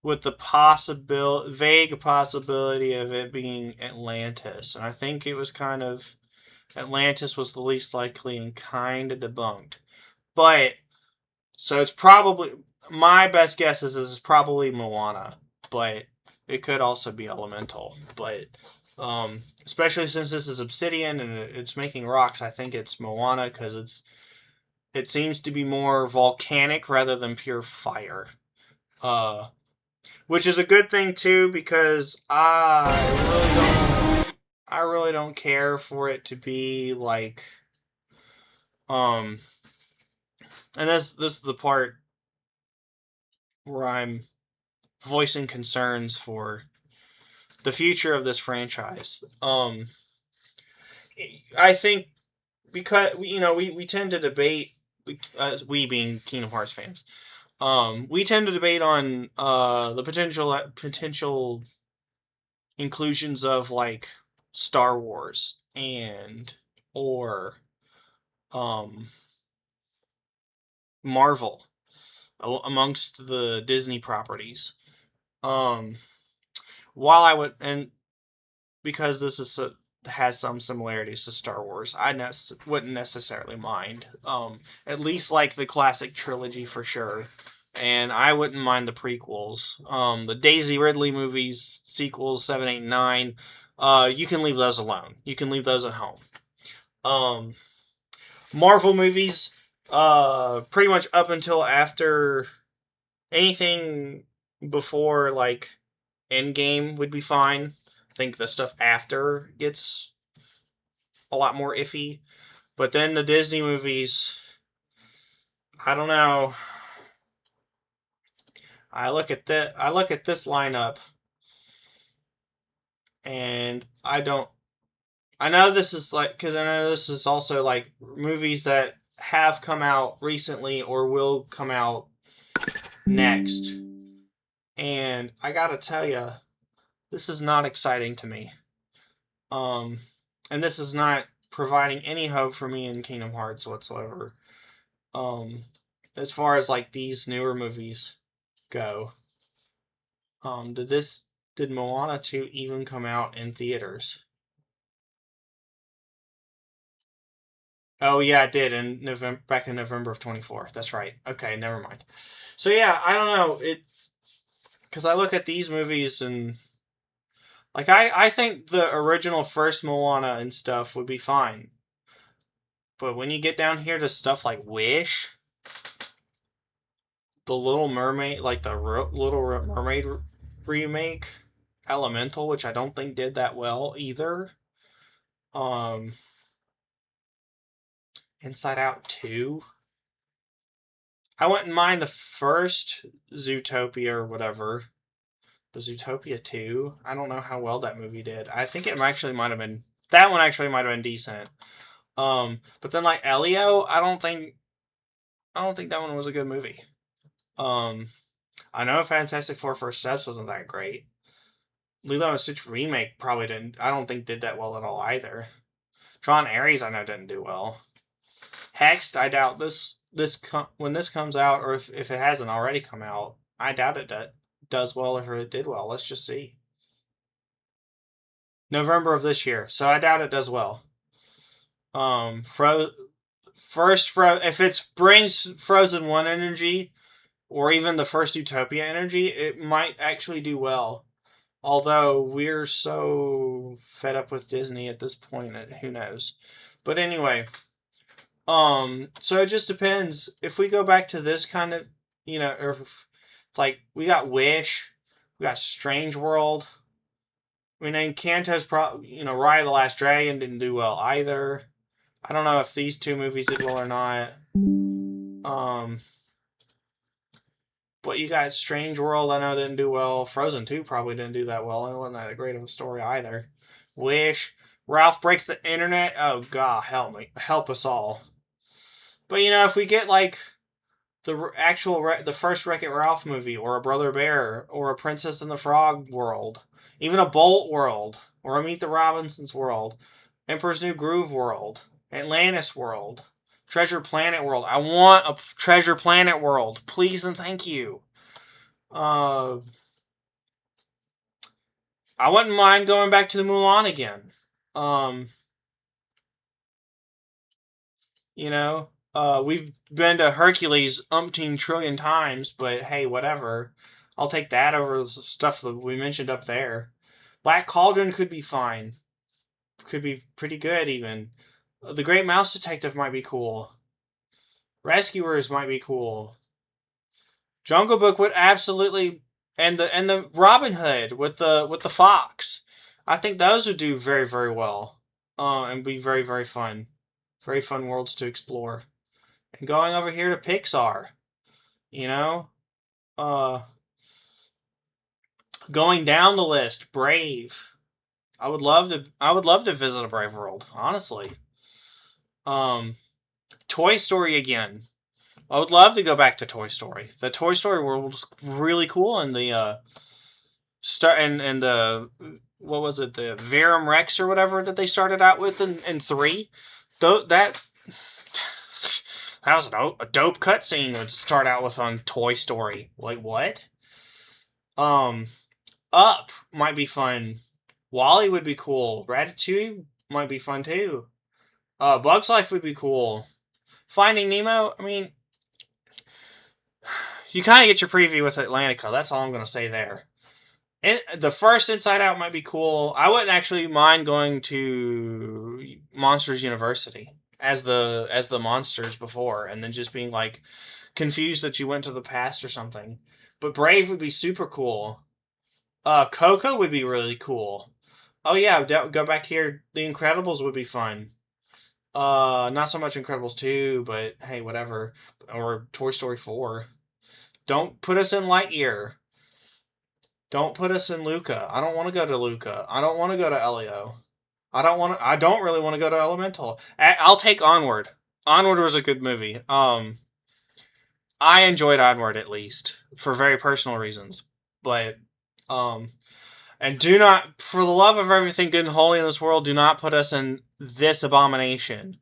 with the vague possibility of it being Atlantis. And I think it was kind of, Atlantis was the least likely and kind of debunked. But, so it's probably, my best guess is this is probably Moana, but it could also be Elemental. But, especially since this is obsidian and it's making rocks, I think it's Moana because it seems to be more volcanic rather than pure fire. Which is a good thing too, because I really don't care for it to be like, and this is the part where I'm voicing concerns for the future of this franchise. I think because we tend to debate, we being Kingdom Hearts fans, we tend to debate on the potential inclusions of like Star Wars or Marvel amongst the Disney properties. While I would, and because this has some similarities to Star Wars, I wouldn't necessarily mind. At least like the classic trilogy for sure. And I wouldn't mind the prequels. The Daisy Ridley movies, sequels 7, 8, 9. You can leave those alone. You can leave those at home. Marvel movies, pretty much up until after anything before like Endgame would be fine. I think the stuff after gets a lot more iffy. But then the Disney movies, I don't know. I look at this lineup, and I know this is like, because I know this is also like movies that have come out recently or will come out next. And I gotta tell you, this is not exciting to me. And this is not providing any hope for me in Kingdom Hearts whatsoever. As far as like these newer movies go. Did Moana 2 even come out in theaters? Oh yeah, it did back in November of 24. That's right. Okay, never mind. So yeah, I don't know, because I look at these movies and like I think the original first Moana and stuff would be fine. But when you get down here to stuff like Wish, The Little Mermaid, like the Little Mermaid remake, Elemental, which I don't think did that well either. Inside Out 2. I wouldn't mind the first Zootopia or whatever. The Zootopia 2. I don't know how well that movie did. I think it actually might have been that one actually might have been decent. But then like Elio, I don't think that one was a good movie. I know Fantastic Four First Steps wasn't that great. Lilo and Stitch remake probably didn't. I don't think did that well at all either. Tron Ares I know didn't do well. Hexed I doubt when this comes out, or if it hasn't already come out, I doubt it does well if it did well. Let's just see. November of this year, so I doubt it does well. If it brings Frozen 1 energy, or even the first Utopia energy, it might actually do well. Although we're so fed up with Disney at this point, who knows? But anyway, so it just depends. If we go back to this kind of, or like we got Wish, we got Strange World. I mean, Encanto's Raya the Last Dragon didn't do well either. I don't know if these two movies did well or not. But you got Strange World, I know didn't do well. Frozen 2 probably didn't do that well. It wasn't that great of a story either. Wish, Ralph Breaks the Internet. Oh God, help me, help us all. But if we get like the first Wreck-It Ralph movie, or a Brother Bear, or a Princess and the Frog world, even a Bolt world, or a Meet the Robinsons world, Emperor's New Groove world, Atlantis world, Treasure Planet world. I want a Treasure Planet world, please and thank you. I wouldn't mind going back to the Mulan again. We've been to Hercules umpteen trillion times, but hey, whatever. I'll take that over the stuff that we mentioned up there. Black Cauldron could be fine. Could be pretty good, even. The Great Mouse Detective might be cool. Rescuers might be cool. Jungle Book would absolutely, and the Robin Hood with the fox. I think those would do very, very well. And be very, very fun. Very fun worlds to explore. And going over here to Pixar, going down the list, Brave. I would love to visit a Brave world, honestly. Toy Story again. I would love to go back to Toy Story. The Toy Story world was really cool, and the what was it, the Verum Rex or whatever that they started out with in 3. That was a dope cutscene to start out with on Toy Story. Like, what? Up might be fun. WALL-E would be cool. Ratatouille might be fun too. Bug's Life would be cool. Finding Nemo, I mean, you kind of get your preview with Atlantica. That's all I'm going to say there. The first Inside Out might be cool. I wouldn't actually mind going to Monsters University as the monsters before, and then just being like confused that you went to the past or something. But Brave would be super cool. Coco would be really cool. Oh yeah, go back here. The Incredibles would be fun. Not so much Incredibles 2, but hey, whatever. Or Toy Story 4. Don't put us in Lightyear. Don't put us in Luca. I don't want to go to Luca. I don't want to go to Elio. I don't really want to go to Elemental. I'll take Onward. Onward was a good movie. I enjoyed Onward, at least, for very personal reasons. But, and do not, for the love of everything good and holy in this world, do not put us in this abomination.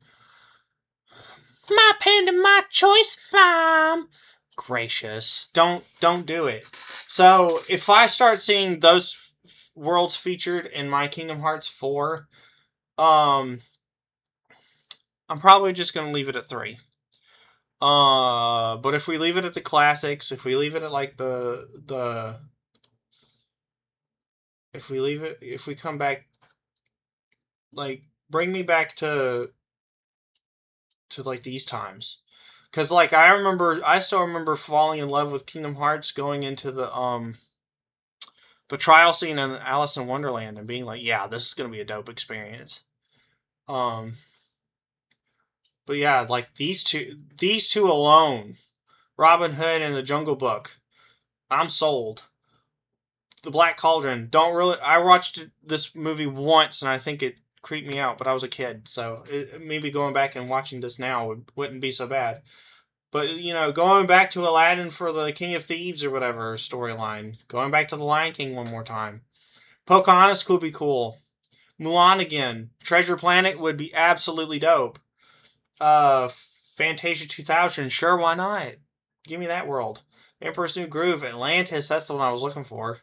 My panda, my choice, Mom. Gracious, don't do it. So if I start seeing those worlds featured in my Kingdom Hearts 4, I'm probably just gonna leave it at 3. But if we leave it at the classics, if we leave it at like if we come back, like, bring me back to like these times. Because, like, I still remember falling in love with Kingdom Hearts going into the trial scene in Alice in Wonderland and being like, yeah, this is going to be a dope experience. But yeah, like, these two alone Robin Hood and the Jungle Book. I'm sold. The Black Cauldron. Don't really. I watched this movie once and I think it creeped me out, but I was a kid, so maybe going back and watching this now wouldn't be so bad. But, you know, going back to Aladdin for the King of Thieves or whatever storyline. Going back to the Lion King one more time. Pocahontas could be cool. Mulan again. Treasure Planet would be absolutely dope. Fantasia 2000. Sure, why not? Give me that world. Emperor's New Groove. Atlantis. That's the one I was looking for.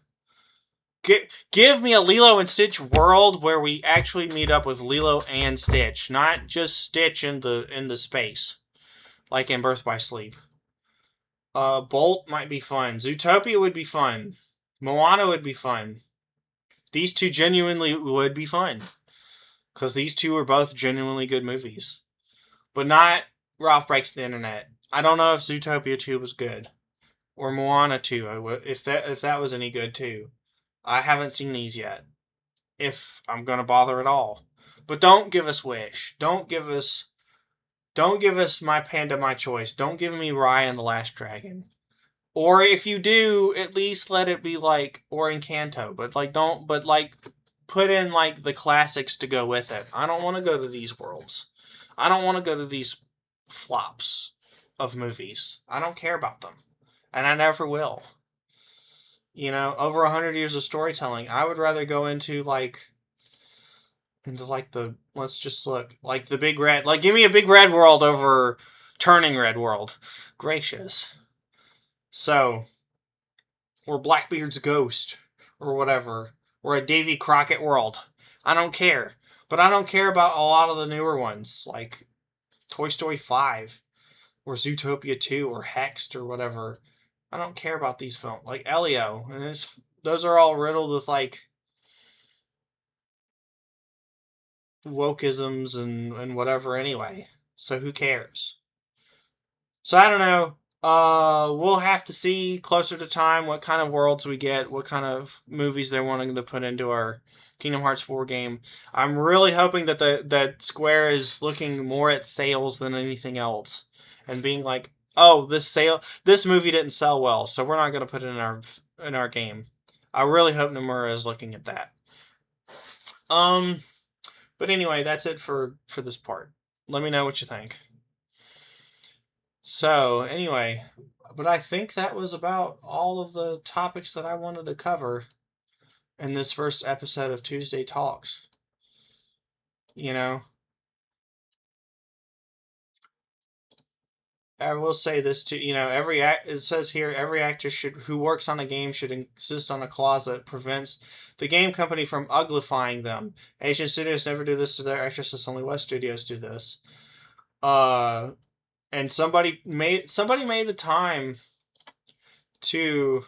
Give me a Lilo and Stitch world where we actually meet up with Lilo and Stitch. Not just Stitch in the space. Like in Birth by Sleep. Bolt might be fun. Zootopia would be fun. Moana would be fun. These two genuinely would be fun. Because these two are both genuinely good movies. But not Ralph Breaks the Internet. I don't know if Zootopia 2 was good. Or Moana 2, if that was any good too. I haven't seen these yet. If I'm going to bother at all. But don't give us Wish. Don't give us My Panda, My Choice. Don't give me Raya and the Last Dragon. Or if you do, at least let it be like, or Encanto. But put in like the classics to go with it. I don't want to go to these worlds. I don't want to go to these flops of movies. I don't care about them. And I never will. You know, over 100 years of storytelling. I would rather go into let's just look, like the Big Red. Like, give me a Big Red world over Turning Red world. Gracious. So, or Blackbeard's Ghost, or whatever. Or a Davy Crockett world. I don't care. But I don't care about a lot of the newer ones, like Toy Story 5, or Zootopia 2, or Hexed, or whatever. I don't care about these films. Like Elio, and those are all riddled with, like, wokeisms and whatever anyway. So who cares? So I don't know. We'll have to see closer to time what kind of worlds we get, what kind of movies they're wanting to put into our Kingdom Hearts 4 game. I'm really hoping that Square is looking more at sales than anything else, and being like, oh, this movie didn't sell well, so we're not going to put it in our game. I really hope Nomura is looking at that. But anyway, that's it for this part. Let me know what you think. So, anyway, but I think that was about all of the topics that I wanted to cover in this first episode of Tuezday Talkz. You know, I will say this too. You know, it says here every actor who works on a game should insist on a clause that prevents the game company from uglifying them. Asian studios never do this to their actresses. Only West studios do this. And somebody made the time to.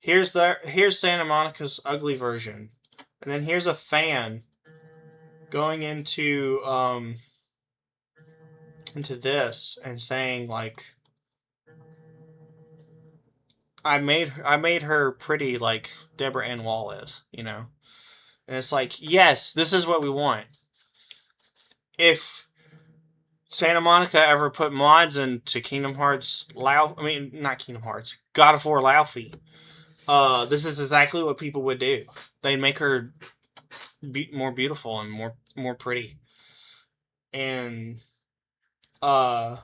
Here's Santa Monica's ugly version, and then here's a fan going into this and saying, like, I made her pretty like Deborah Ann Wall is, you know, and it's like, yes, this is what we want. If Santa Monica ever put mods into Kingdom Hearts not Kingdom Hearts, God of War Laufey, this is exactly what people would do. They'd make her more beautiful and more pretty. And I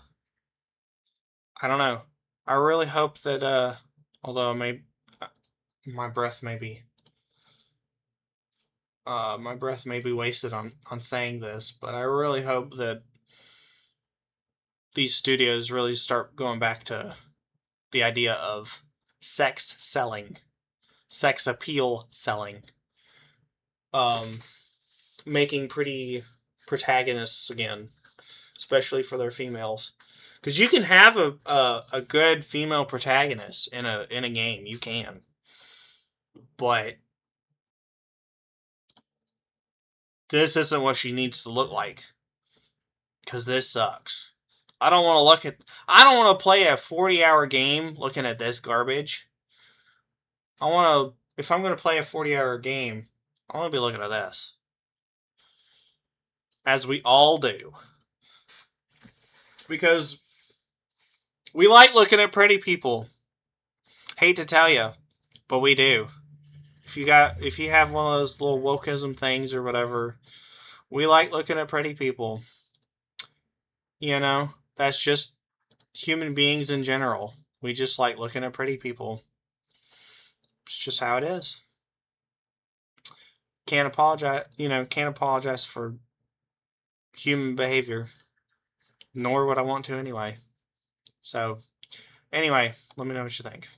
don't know. I really hope that although my breath may be wasted on saying this, but I really hope that these studios really start going back to the idea of sex selling, sex appeal selling, making pretty protagonists again, especially for their females. Because you can have a good female protagonist in a game, you can, but this isn't what she needs to look like. Because this sucks. I don't want to play a 40-hour game looking at this garbage. If I'm going to play a 40-hour game, I want to be looking at this. As we all do. Because We like looking at pretty people. Hate to tell you, but we do. If you have one of those little wokeism things or whatever, we like looking at pretty people. You know, that's just human beings in general. We just like looking at pretty people. It's just how it is. Can't apologize, can't apologize for human behavior. Nor would I want to anyway. So, anyway, let me know what you think.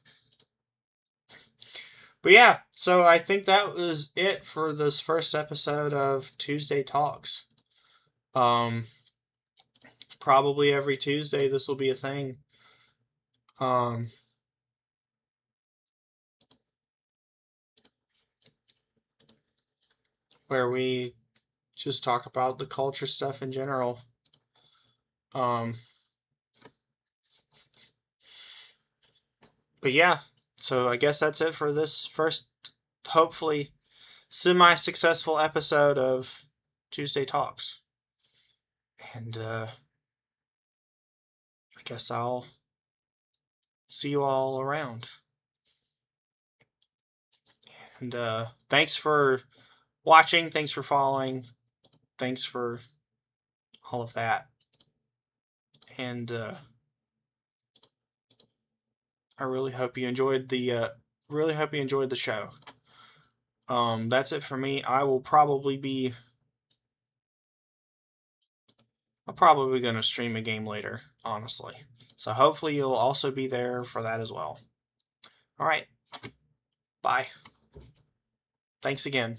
But yeah, so I think that was it for this first episode of Tuesday Talks. Probably every Tuesday this will be a thing. Where we just talk about the culture stuff in general. But yeah, so I guess that's it for this first, hopefully, semi-successful episode of Tuesday Talks. And I guess I'll see you all around. And thanks for watching. Thanks for following. Thanks for all of that. And I really hope you enjoyed the show. That's it for me. I'm probably gonna stream a game later, honestly. So hopefully you'll also be there for that as well. All right. Bye. Thanks again.